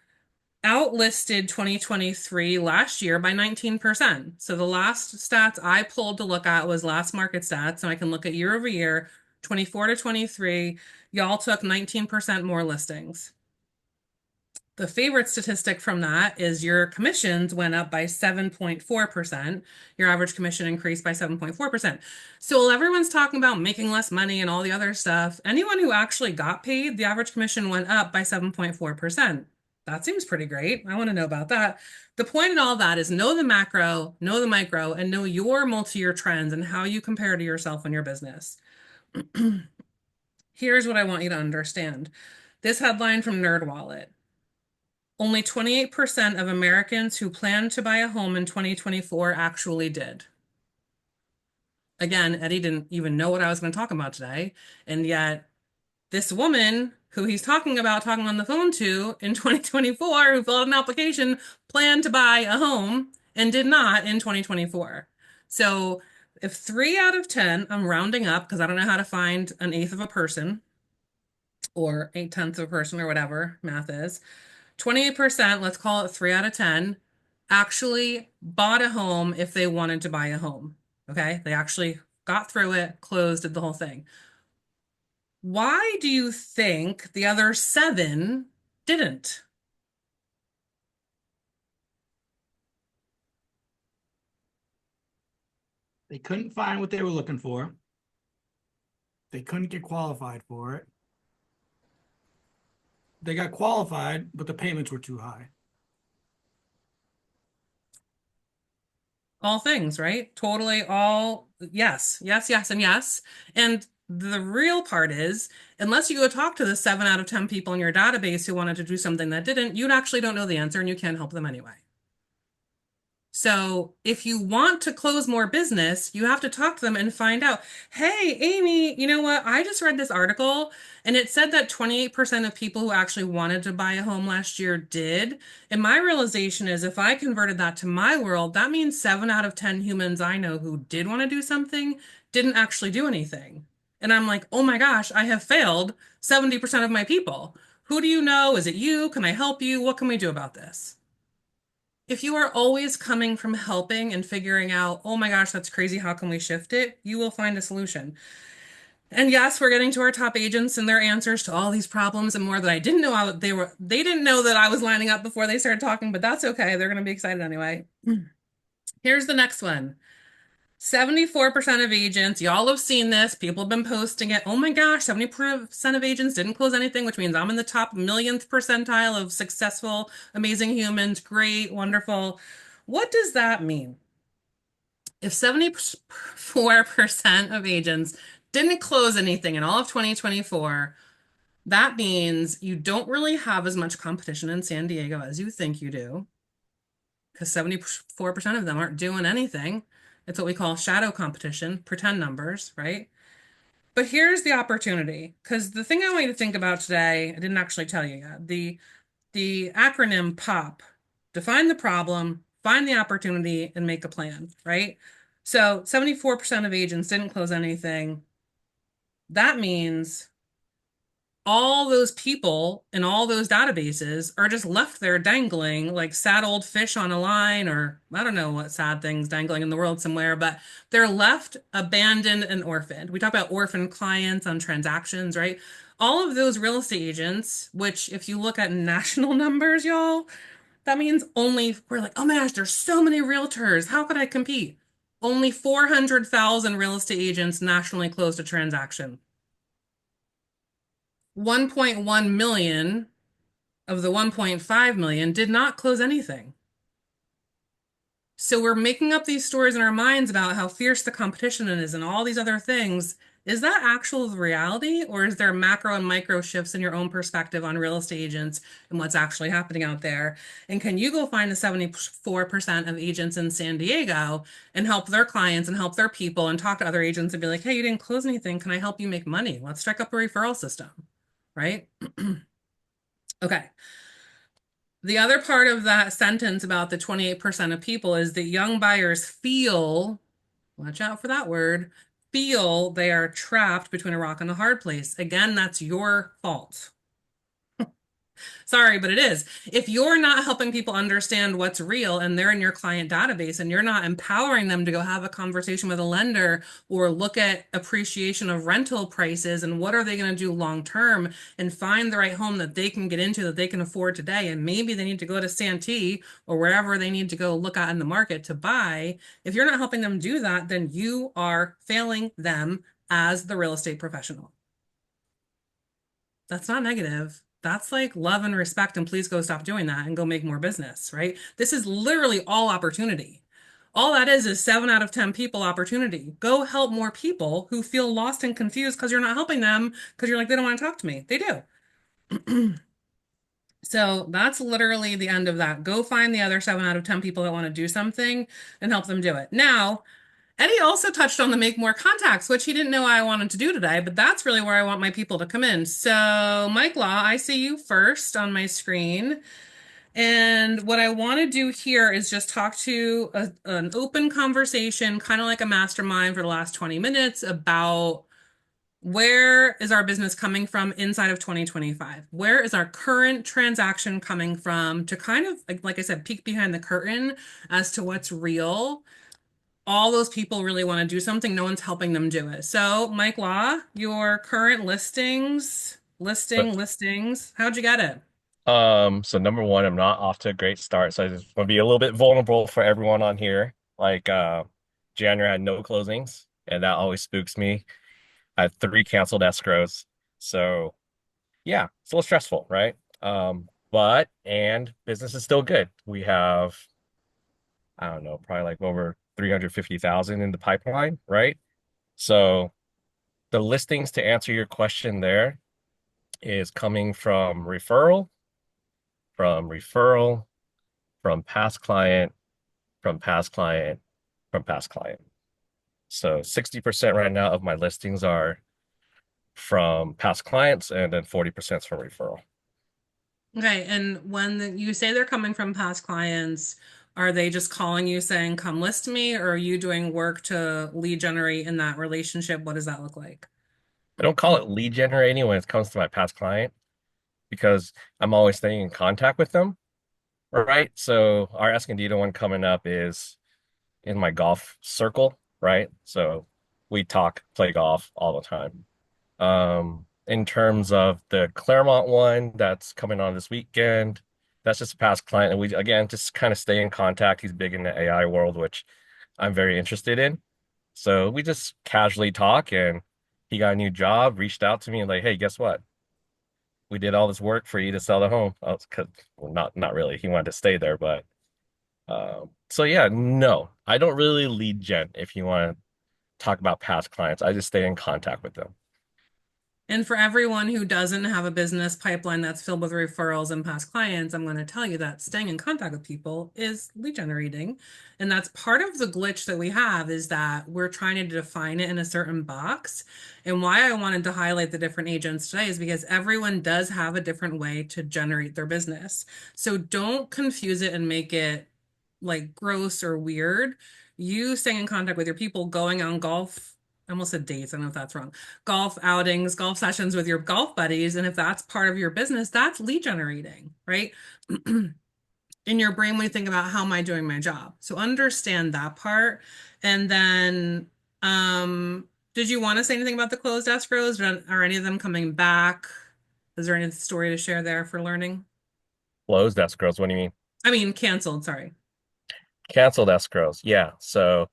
outlisted 2023 last year by 19%. So the last stats I pulled to look at was last market stats, and I can look at year over year, 24 to 23, y'all took 19% more listings. The favorite statistic from that is your commissions went up by 7.4%. Your average commission increased by 7.4%. So while everyone's talking about making less money and all the other stuff, anyone who actually got paid, the average commission went up by 7.4%. That seems pretty great. I want to know about that. The point in all that is know the macro, know the micro, and know your multi-year trends and how you compare to yourself and your business. Here's what I want you to understand. This headline from NerdWallet. Only 28% of Americans who plan to buy a home in 2024 actually did. Again, Eddie didn't even know what I was going to talk about today. And yet, this woman who he's talking about talking on the phone to in 2024, who filled out an application, planned to buy a home and did not in 2024. So if 3 out of 10, I'm rounding up because I don't know how to find an eighth of a person or 8/10 of a person or whatever math is, 28%, let's call it 3 out of 10, actually bought a home if they wanted to buy a home. Okay. They actually got through it, closed, did the whole thing. Why do you think the other 7 didn't? They couldn't find what they were looking for. They couldn't get qualified for it. They got qualified, but the payments were too high. All things, right? Totally all yes, yes, yes, and yes. And the real part is, unless you go talk to the 7 out of 10 people in your database who wanted to do something that didn't, you actually don't know the answer and you can't help them anyway. So if you want to close more business, you have to talk to them and find out, hey, Amy, you know what? I just read this article and it said that 28% of people who actually wanted to buy a home last year did. And my realization is if I converted that to my world, that means 7 out of 10 humans I know who did want to do something didn't actually do anything. And I'm like, oh my gosh, I have failed 70% of my people. Who do you know? Is it you? Can I help you? What can we do about this? If you are always coming from helping and figuring out, oh my gosh, that's crazy, how can we shift it? You will find a solution. And yes, we're getting to our top agents and their answers to all these problems and more that I didn't know they didn't know that I was lining up before they started talking, but that's okay. They're going to be excited anyway. Here's the next one. 74% of agents, y'all have seen this. People have been posting it. Oh my gosh, 70% of agents didn't close anything, which means I'm in the top millionth percentile of successful, amazing humans. Great, wonderful. What does that mean? If 74% of agents didn't close anything in all of 2024, that means you don't really have as much competition in San Diego as you think you do, because 74% of them aren't doing anything. It's what we call shadow competition, pretend numbers, right? But here's the opportunity, because the thing I want you to think about today, I didn't actually tell you yet. The acronym POP, define the problem, find the opportunity, and make a plan, right? So 74% of agents didn't close anything. That means all those people in all those databases are just left there dangling like sad old fish on a line, or I don't know what sad things dangling in the world somewhere, but they're left abandoned and orphaned. We talk about orphan clients on transactions, right? All of those real estate agents, which if you look at national numbers, y'all, that means only we're like, oh my gosh, there's so many realtors. How could I compete? Only 400,000 real estate agents nationally closed a transaction. 1.1 million of the 1.5 million did not close anything. So we're making up these stories in our minds about how fierce the competition is and all these other things. Is that actual reality, or is there macro and micro shifts in your own perspective on real estate agents and what's actually happening out there? And can you go find the 74% of agents in San Diego and help their clients and help their people and talk to other agents and be like, hey, you didn't close anything. Can I help you make money? Let's strike up a referral system, right? Okay. The other part of that sentence about the 28% of people is that young buyers feel, watch out for that word, feel they are trapped between a rock and a hard place. Again, that's your fault. Sorry, but it is. If you're not helping people understand what's real and they're in your client database and you're not empowering them to go have a conversation with a lender or look at appreciation of rental prices and what are they going to do long term and find the right home that they can get into that they can afford today. And maybe they need to go to Santee or wherever they need to go look at in the market to buy. If you're not helping them do that, then you are failing them as the real estate professional. That's not negative. That's like love and respect, and please go stop doing that and go make more business, right? This is literally all opportunity. All that is 7 out of 10 people opportunity. Go help more people who feel lost and confused because you're not helping them because you're like, they don't want to talk to me. They do. So that's literally the end of that. Go find the other 7 out of 10 people that want to do something and help them do it. Now, Eddie also touched on the make more contacts, which he didn't know I wanted to do today, but that's really where I want my people to come in. So, Mike Law, I see you first on my screen. And what I want to do here is just talk to an open conversation, kind of like a mastermind for the last 20 minutes about where is our business coming from inside of 2025? Where is our current transaction coming from to kind of, like I said, peek behind the curtain as to what's real. All those people really want to do something. No one's helping them do it. So, Mike Law, your current listings. How'd you get it? So number one, I'm not off to a great start, so I just want to be a little bit vulnerable for everyone on here. Like January had no closings, and that always spooks me. I had 3 canceled escrows. So yeah, it's a little stressful, right? But and business is still good. We have, I don't know, probably like over 350,000 in the pipeline, right? So the listings, to answer your question there, is coming from referral, from past client, from past client, from past client. So 60% right now of my listings are from past clients, and then 40% is from referral. Okay, and when you say they're coming from past clients, are they just calling you saying, come list me, or are you doing work to lead generate in that relationship? What does that look like? I don't call it lead generating when it comes to my past client because I'm always staying in contact with them, right? So our Escondido one coming up is in my golf circle, right? So we talk, play golf all the time. In terms of the Claremont one that's coming on this weekend, that's just a past client, and we again just kind of stay in contact. He's big in the AI world, which I'm very interested in. So we just casually talk, and he got a new job, reached out to me, and like, hey, guess what? We did all this work for you to sell the home. Well, not really. He wanted to stay there, but so yeah, no, I don't really lead gen. If you want to talk about past clients, I just stay in contact with them. And for everyone who doesn't have a business pipeline that's filled with referrals and past clients, I'm going to tell you that staying in contact with people is lead generating. And that's part of the glitch that we have is that we're trying to define it in a certain box. And why I wanted to highlight the different agents today is because everyone does have a different way to generate their business. So don't confuse it and make it like gross or weird. You staying in contact with your people, going on golf, I almost said dates. I don't know if that's wrong. Golf outings, golf sessions with your golf buddies. And if that's part of your business, that's lead generating, right? In your brain, when you think about how am I doing my job? So understand that part. And then, did you want to say anything about the closed escrows? Are any of them coming back? Is there any story to share there for learning? Closed escrows, what do you mean? I mean, canceled, sorry. Canceled escrows. Yeah. So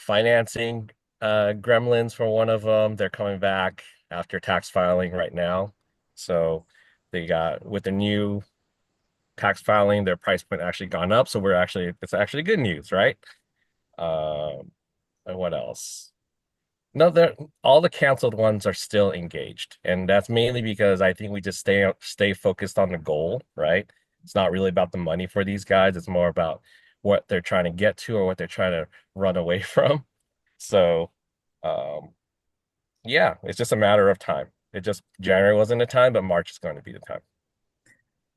financing gremlins for one of them. They're coming back after tax filing right now. So they got with the new tax filing, their price point actually gone up. So it's actually good news, right? And what else? No, they're all the canceled ones are still engaged, and that's mainly because I think we just stay focused on the goal, right? It's not really about the money for these guys. It's more about what they're trying to get to or what they're trying to run away from. So, um, yeah, it's just a matter of time. It just January wasn't the time, but March is going to be the time.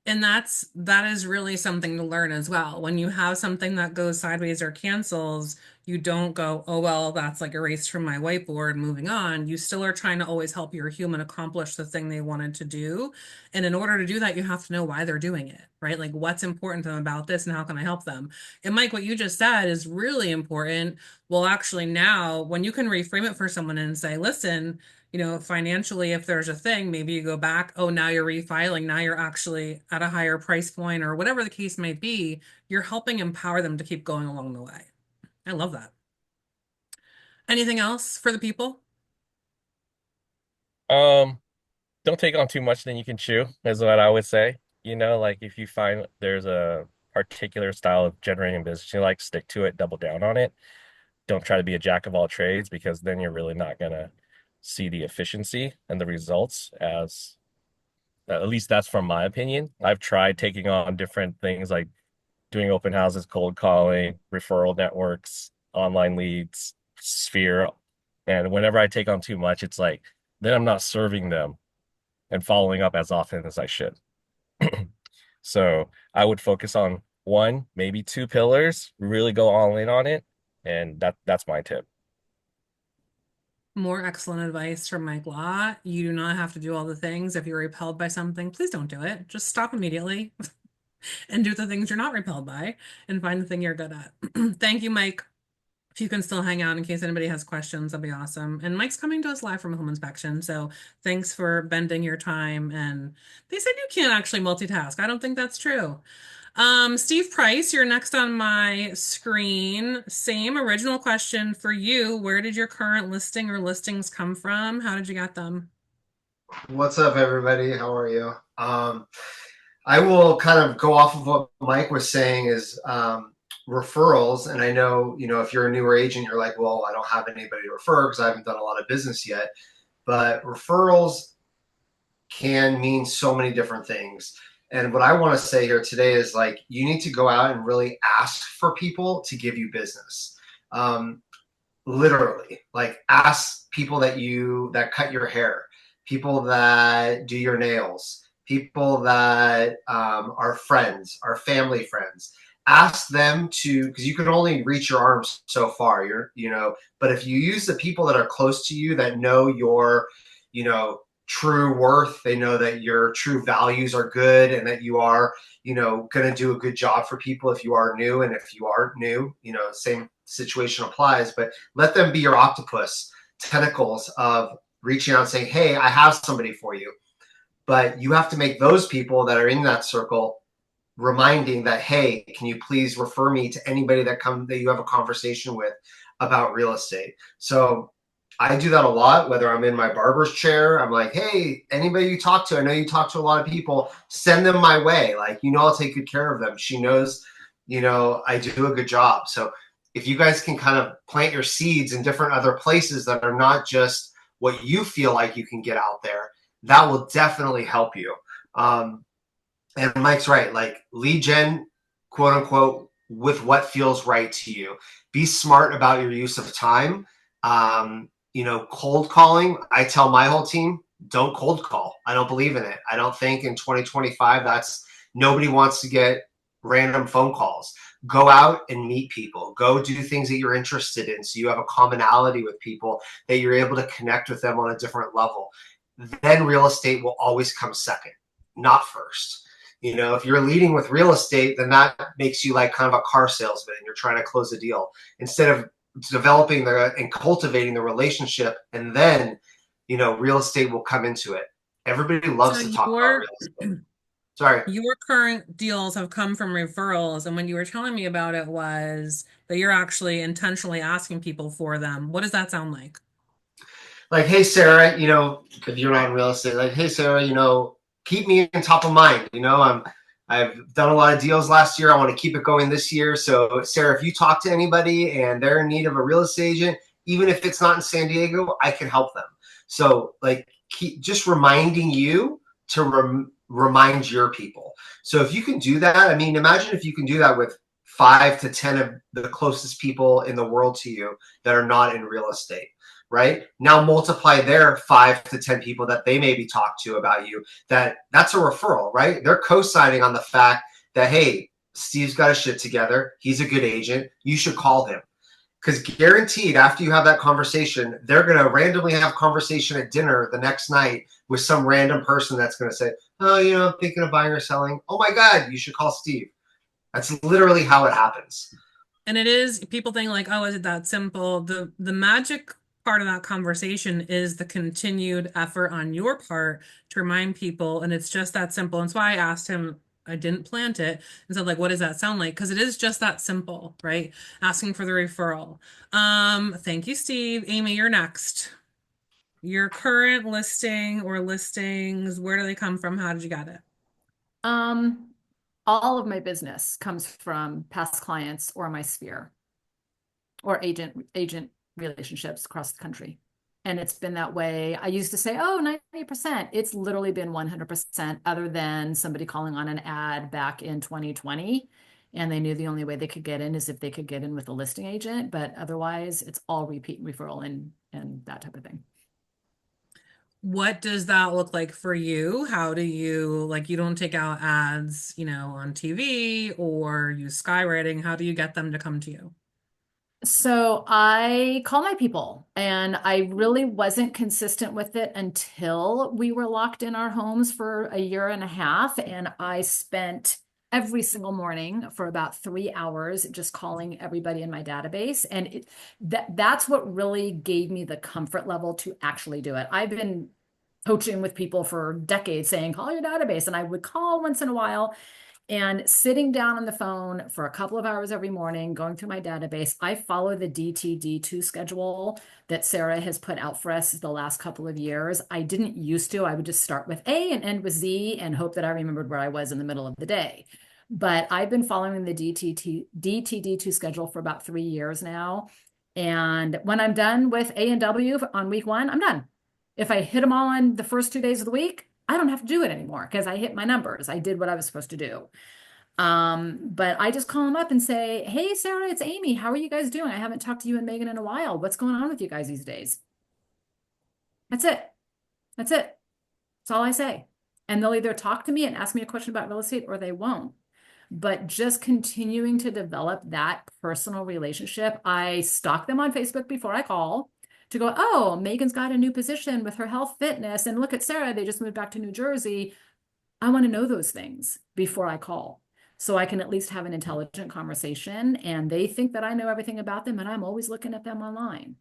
And that is really something to learn as well. When you have something that goes sideways or cancels, you don't go, oh well, that's like erased from my whiteboard, moving on. You still are trying to always help your human accomplish the thing they wanted to do. And in order to do that, you have to know why they're doing it, right? Like what's important to them about this and how can I help them? And Mike, what you just said is really important. Well, actually now when you can reframe it for someone and say, listen, financially, if there's a thing, maybe you go back, oh, now you're refiling, now you're actually at a higher price point or whatever the case may be, you're helping empower them to keep going along the way. I love that. Anything else for the people? Um, don't take on too much, then you can chew, is what I would say. Like if you find there's a particular style of generating business you like, stick to it, double down on it. Don't try to be a jack of all trades because then you're really not gonna see the efficiency and the results as at least that's from my opinion. I've tried taking on different things like doing open houses, cold calling, referral networks, online leads, sphere. And whenever I take on too much, it's like then I'm not serving them and following up as often as I should. So I would focus on one, maybe two pillars, really go all in on it. And that's my tip. More excellent advice from Mike Law. You do not have to do all the things. If you're repelled by something, please don't do it. Just stop immediately and do the things you're not repelled by and find the thing you're good at. Thank you, Mike. If you can still hang out in case anybody has questions, that'd be awesome. And Mike's coming to us live from home inspection. So thanks for bending your time. And they said you can't actually multitask. I don't think that's true. Steve Price, you're next on my screen. Same original question for you. Where did your current listing or listings come from? How did you get them? What's up, everybody? How are you? I will kind of go off of what Mike was saying is referrals. And I know, if you're a newer agent, you're like, well, I don't have anybody to refer because I haven't done a lot of business yet. But referrals can mean so many different things. And what I want to say here today is like, you need to go out and really ask for people to give you business. Literally, like ask people that cut your hair, people that do your nails, people that are friends, are family friends. Ask them to, because you can only reach your arms so far. But if you use the people that are close to you that know your, true worth, they know that your true values are good and that you are, going to do a good job for people if you are new. And if you aren't new, same situation applies, but let them be your octopus tentacles of reaching out and saying, hey, I have somebody for you. But you have to make those people that are in that circle reminding that, hey, can you please refer me to anybody that you have a conversation with about real estate? So I do that a lot, whether I'm in my barber's chair. I'm like, hey, anybody you talk to, I know you talk to a lot of people, send them my way. Like, I'll take good care of them. She knows, I do a good job. So if you guys can kind of plant your seeds in different other places that are not just what you feel like you can get out there, that will definitely help you. And Mike's right, like lead gen, quote unquote, with what feels right to you. Be smart about your use of time. Cold calling, I tell my whole team, don't cold call. I don't believe in it. I don't think in 2025 nobody wants to get random phone calls. Go out and meet people. Go do things that you're interested in so you have a commonality with people, that you're able to connect with them on a different level. Then real estate will always come second, not first. If you're leading with real estate, then that makes you like kind of a car salesman and you're trying to close a deal instead of developing and cultivating the relationship. And then, real estate will come into it. Everybody loves to talk about real estate. Sorry. Your current deals have come from referrals, and when you were telling me about it was that you're actually intentionally asking people for them. What does that sound like? Like, hey, Sarah, if you're not in real estate, like, hey, Sarah, keep me in top of mind. I've done a lot of deals last year. I want to keep it going this year. So, Sarah, if you talk to anybody and they're in need of a real estate agent, even if it's not in San Diego, I can help them. So, like, keep just reminding you to remind your people. So, if you can do that, I mean, imagine if you can do that with 5 to 10 of the closest people in the world to you that are not in real estate, right? Now multiply their 5 to 10 people that they maybe talk to about you. That's a referral, right? They're co-signing on the fact that, hey, Steve's got his shit together. He's a good agent. You should call him. Because guaranteed, after you have that conversation, they're going to randomly have conversation at dinner the next night with some random person that's going to say, oh, I'm thinking of buying or selling. Oh my God, you should call Steve. That's literally how it happens. And it is, people think like, oh, is it that simple? The magic part of that conversation is the continued effort on your part to remind people, and it's just that simple. And that's why I asked him, I didn't plant it, and said, like, what does that sound like? Because it is just that simple, right? Asking for the referral. Thank you, Steve. Amy, you're next. Your current listing or listings, where do they come from? How did you get it? Um, all of my business comes from past clients or my sphere or agent relationships across the country. And it's been that way. I used to say, oh, 90%. It's literally been 100% other than somebody calling on an ad back in 2020. And they knew the only way they could get in is if they could get in with a listing agent. But otherwise, it's all repeat referral and that type of thing. What does that look like for you? How do you, like, you don't take out ads, on TV or use skywriting? How do you get them to come to you? So I call my people, and I really wasn't consistent with it until we were locked in our homes for a year and a half. And I spent every single morning for about 3 hours just calling everybody in my database. And that's what really gave me the comfort level to actually do it. I've been coaching with people for decades saying, call your database. And I would call once in a while. And sitting down on the phone for a couple of hours every morning, going through my database, I follow the DTD2 schedule that Sarah has put out for us the last couple of years. I didn't used to. I would just start with A and end with Z and hope that I remembered where I was in the middle of the day. But I've been following the DTD2 schedule for about 3 years now. And when I'm done with A and W on week one, I'm done. If I hit them all on the first 2 days of the week, I don't have to do it anymore because I hit my numbers. I did what I was supposed to do. But I just call them up and say, hey, Sarah, it's Amy. How are you guys doing? I haven't talked to you and Megan in a while. What's going on with you guys these days? That's it. That's it. That's all I say. And they'll either talk to me and ask me a question about real estate or they won't. But just continuing to develop that personal relationship, I stalk them on Facebook before I call to go, oh, Megan's got a new position with her health fitness. And look at Sarah, they just moved back to New Jersey. I want to know those things before I call so I can at least have an intelligent conversation. And they think that I know everything about them, and I'm always looking at them online.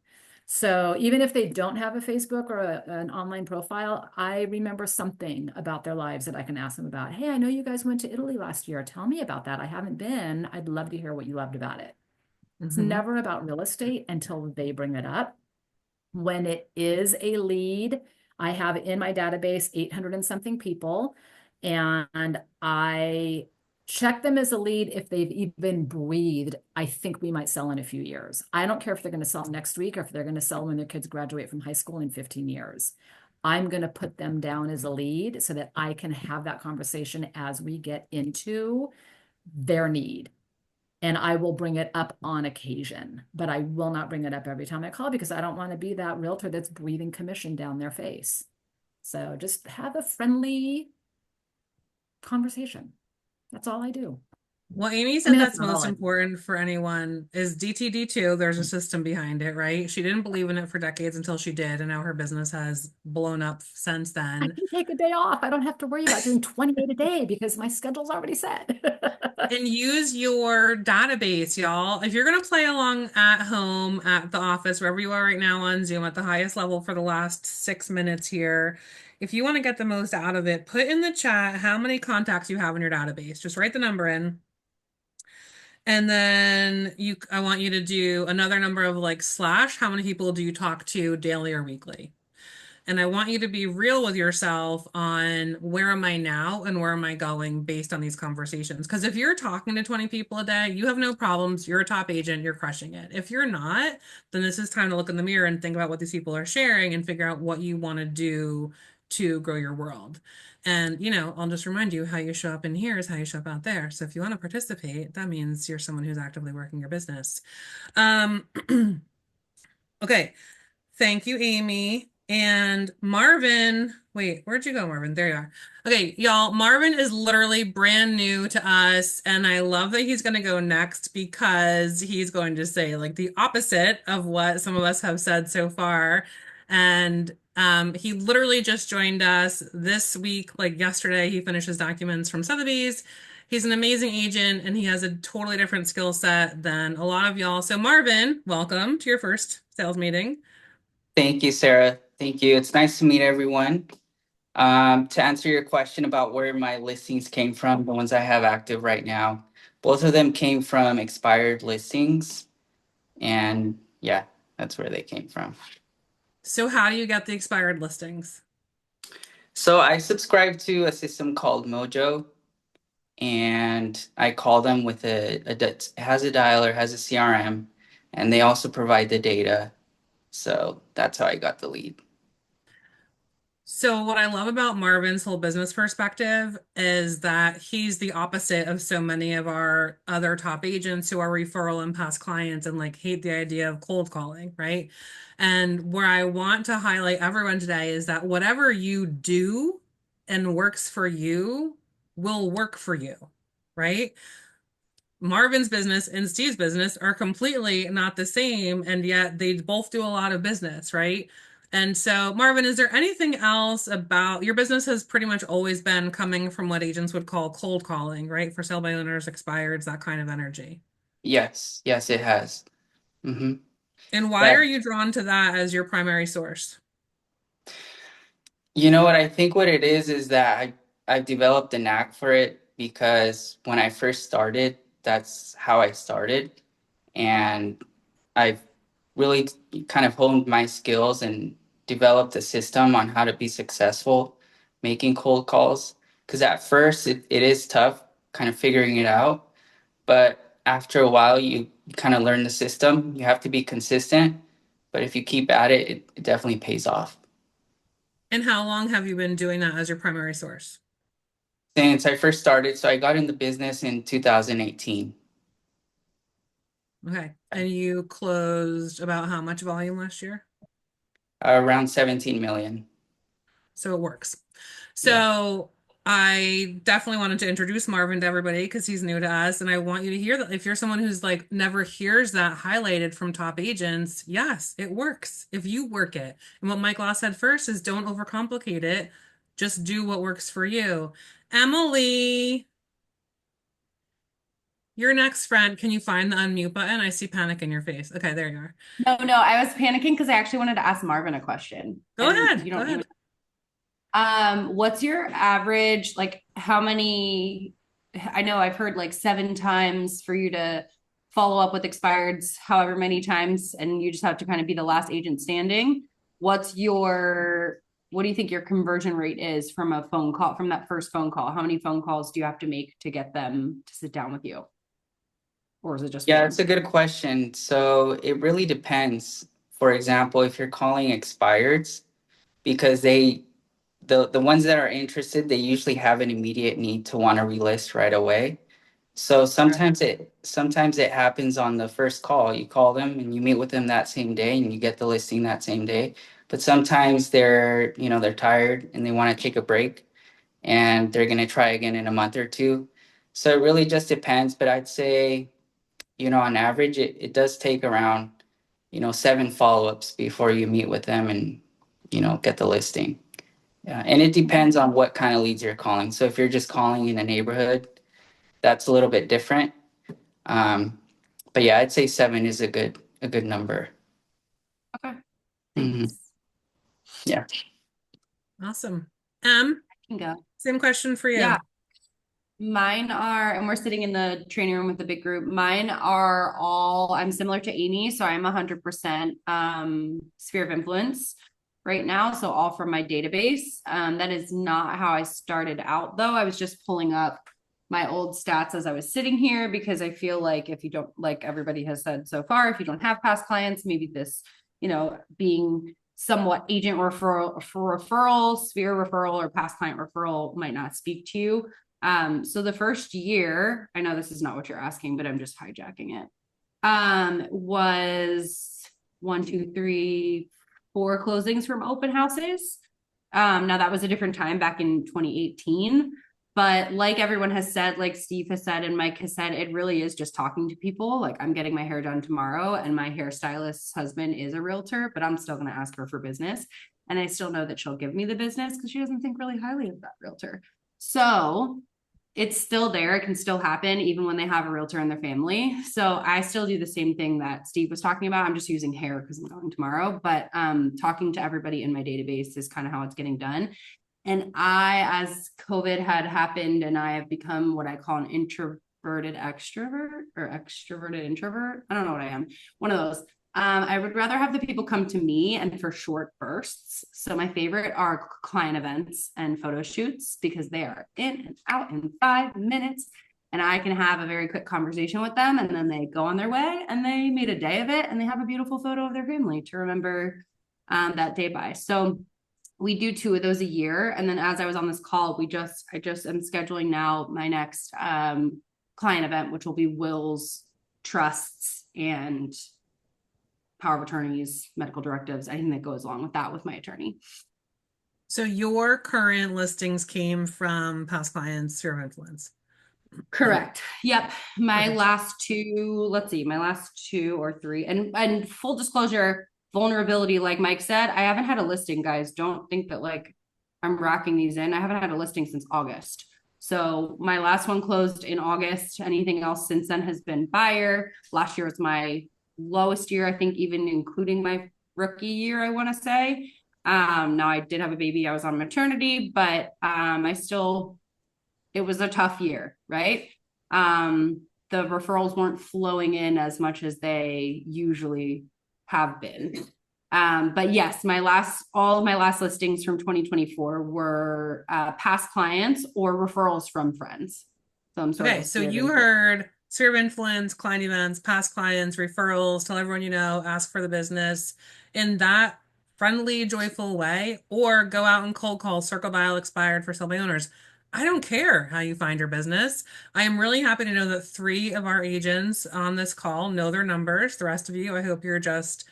So even if they don't have a Facebook or an online profile, I remember something about their lives that I can ask them about. Hey, I know you guys went to Italy last year. Tell me about that. I haven't been. I'd love to hear what you loved about it. It's never about real estate until they bring it up. When it is a lead, I have in my database 800 and something people, and I check them as a lead if they've even breathed. I think we might sell in a few years. I don't care if they're going to sell next week or if they're going to sell when their kids graduate from high school in 15 years. I'm going to put them down as a lead so that I can have that conversation as we get into their need. And I will bring it up on occasion, but I will not bring it up every time I call because I don't want to be that realtor that's breathing commission down their face. So just have a friendly conversation. That's all I do. Well, Amy said that's most important for anyone is DTD2. There's a system behind it, right? She didn't believe in it for decades until she did, and now her business has blown up since I then. can take a day off. I don't have to worry about doing 28 a day because my schedule's already set. And use your database, y'all. If you're going to play along at home, at the office, wherever you are right now on Zoom at the highest level for the last 6 minutes here, if you want to get the most out of it, put in the chat how many contacts you have in your database. Just write the number in. And then I want you to do another number of like slash, how many people do you talk to daily or weekly? And I want you to be real with yourself on where am I now and where am I going based on these conversations. Because if you're talking to 20 people a day, you have no problems. You're a top agent, you're crushing it. If you're not, then this is time to look in the mirror and think about what these people are sharing and figure out what you want to do to grow your world. And, I'll just remind you how you show up in here is how you show up out there. So if you want to participate, that means you're someone who's actively working your business. Okay. Thank you, Amy. And Marvin, wait, where'd you go, Marvin? There you are. Okay, y'all, Marvin is literally brand new to us, and I love that he's going to go next because he's going to say like the opposite of what some of us have said so far. And he literally just joined us this week, like yesterday, he finished his documents from Sotheby's. He's an amazing agent, and he has a totally different skill set than a lot of y'all. So Marvin, welcome to your first sales meeting. Thank you, Sarah. Thank you. It's nice to meet everyone. To answer your question about where my listings came from, the ones I have active right now, both of them came from expired listings. And yeah, that's where they came from. So how do you get the expired listings? So I subscribe to a system called Mojo, and I call them with it has a dialer, has a CRM, and they also provide the data. So that's how I got the lead. So what I love about Marvin's whole business perspective is that he's the opposite of so many of our other top agents who are referral and past clients and like hate the idea of cold calling, right? And where I want to highlight everyone today is that whatever you do and works for you will work for you, right? Marvin's business and Steve's business are completely not the same, and yet they both do a lot of business, right? And so, Marvin, is there anything else about your business has pretty much always been coming from what agents would call cold calling, right? For sale by owners, expireds, that kind of energy. Yes, it has. Mm-hmm. And why are you drawn to that as your primary source? You know what? I think what it is that I've developed a knack for it because when I first started, that's how I started. And I've really kind of honed my skills and developed a system on how to be successful making cold calls. Because at first, it is tough kind of figuring it out. But after a while, you kind of learn the system. You have to be consistent. But if you keep at it, it definitely pays off. And how long have you been doing that as your primary source? Since I first started, so I got in the business in 2018. Okay. And you closed about how much volume last year? Around 17 million. So it works. So I definitely wanted to introduce Marvin to everybody because he's new to us. And I want you to hear that if you're someone who's like never hears that highlighted from top agents, yes, it works if you work it. And what Mike Law said first is don't overcomplicate it. Just do what works for you. Emily, your next friend, can you find the unmute button? I see panic in your face. Okay, there you are. No, I was panicking because I actually wanted to ask Marvin a question. Go ahead. Go ahead. What's your average, like how many, I know I've heard like 7 times for you to follow up with expireds, however many times, and you just have to kind of be the last agent standing. What do you think your conversion rate is from a phone call, from that first phone call? How many phone calls do you have to make to get them to sit down with you? Or is it just Yeah, it's a good question. So it really depends. For example, if you're calling expireds, because the ones that are interested, they usually have an immediate need to want to relist right away. So sometimes it happens on the first call. You call them and you meet with them that same day and you get the listing that same day. But sometimes they're tired and they want to take a break and they're going to try again in a month or two. So it really just depends. But I'd say, on average, it does take around, 7 follow-ups before you meet with them and, get the listing. Yeah, and it depends on what kind of leads you're calling. So if you're just calling in a neighborhood, that's a little bit different. But yeah, I'd say 7 is a good number. Okay. Mhm. Yeah. Awesome. Can go. Same question for you. Yeah. Mine are, and we're sitting in the training room with the big group. Mine are all, I'm similar to Amy, so I'm 100% sphere of influence right now. So all from my database. That is not how I started out, though. I was just pulling up my old stats as I was sitting here because I feel like if you don't, like everybody has said so far, if you don't have past clients, maybe this, being somewhat agent referral, sphere referral, or past client referral might not speak to you. So the first year, I know this is not what you're asking, but I'm just hijacking it. Was 1, 2, 3, 4 closings from open houses. Now that was a different time back in 2018. But like everyone has said, like Steve has said and Mike has said, it really is just talking to people. Like I'm getting my hair done tomorrow and my hairstylist's husband is a realtor, but I'm still going to ask her for business. And I still know that she'll give me the business because she doesn't think really highly of that realtor. So it's still there. It can still happen even when they have a realtor in their family. So I still do the same thing that Steve was talking about. I'm just using hair because I'm going tomorrow, but talking to everybody in my database is kind of how it's getting done. And as COVID had happened and I have become what I call an introverted extrovert or extroverted introvert. I don't know what I am. One of those. I would rather have the people come to me and for short bursts. So my favorite are client events and photo shoots because they are in and out in 5 minutes. And I can have a very quick conversation with them and then they go on their way and they made a day of it and they have a beautiful photo of their family to remember that day by. So we do 2 of those a year. And then as I was on this call, I just am scheduling now my next client event, which will be wills, trusts, and power of attorneys, medical directives, anything that goes along with that with my attorney. So your current listings came from past clients, sphere of influence. Correct. Yep. My Perfect. last 2, let's see, my last 2 or 3, and full disclosure, vulnerability, like Mike said, I haven't had a listing, guys. Don't think that like I'm racking these in. I haven't had a listing since August. So my last one closed in August. Anything else since then has been buyer. Last year was my lowest year, I think, even including my rookie year, I want to say. Now I did have a baby. I was on maternity, but it was a tough year, right? The referrals weren't flowing in as much as they usually have been. But yes, all of my last listings from 2024 were past clients or referrals from friends. Okay, so you heard sphere of influence, client events, past clients, referrals, tell everyone you know, ask for the business in that friendly, joyful way, or go out and cold call, circle dial expired for sale by owners. I don't care how you find your business. I am really happy to know that 3 of our agents on this call know their numbers. The rest of you, I hope you're just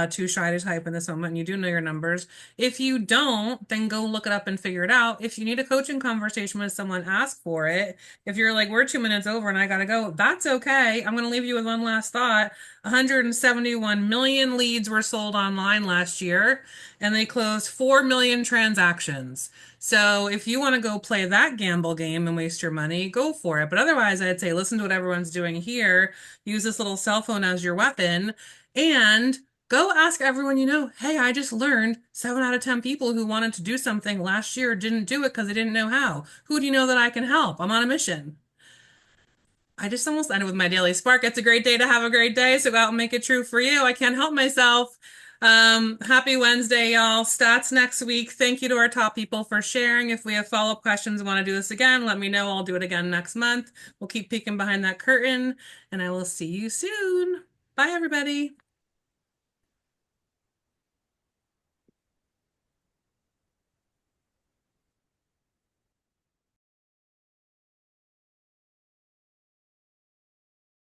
too shy to type in this moment and you do know your numbers. If you don't, then go look it up and figure it out. If you need a coaching conversation with someone, ask for it. If you're like, we're 2 minutes over and I gotta go, that's okay. I'm gonna leave you with one last thought. 171 million leads were sold online last year, and they closed 4 million transactions. So if you want to go play that gamble game and waste your money, go for it. But otherwise, I'd say listen to what everyone's doing here. Use this little cell phone as your weapon and go ask everyone you know, hey, I just learned 7 out of 10 people who wanted to do something last year didn't do it because they didn't know how. Who do you know that I can help? I'm on a mission. I just almost ended with my daily spark. It's a great day to have a great day, so go out and make it true for you. I can't help myself. Happy Wednesday, y'all. Stats next week. Thank you to our top people for sharing. If we have follow-up questions and want to do this again, let me know. I'll do it again next month. We'll keep peeking behind that curtain, and I will see you soon. Bye, everybody.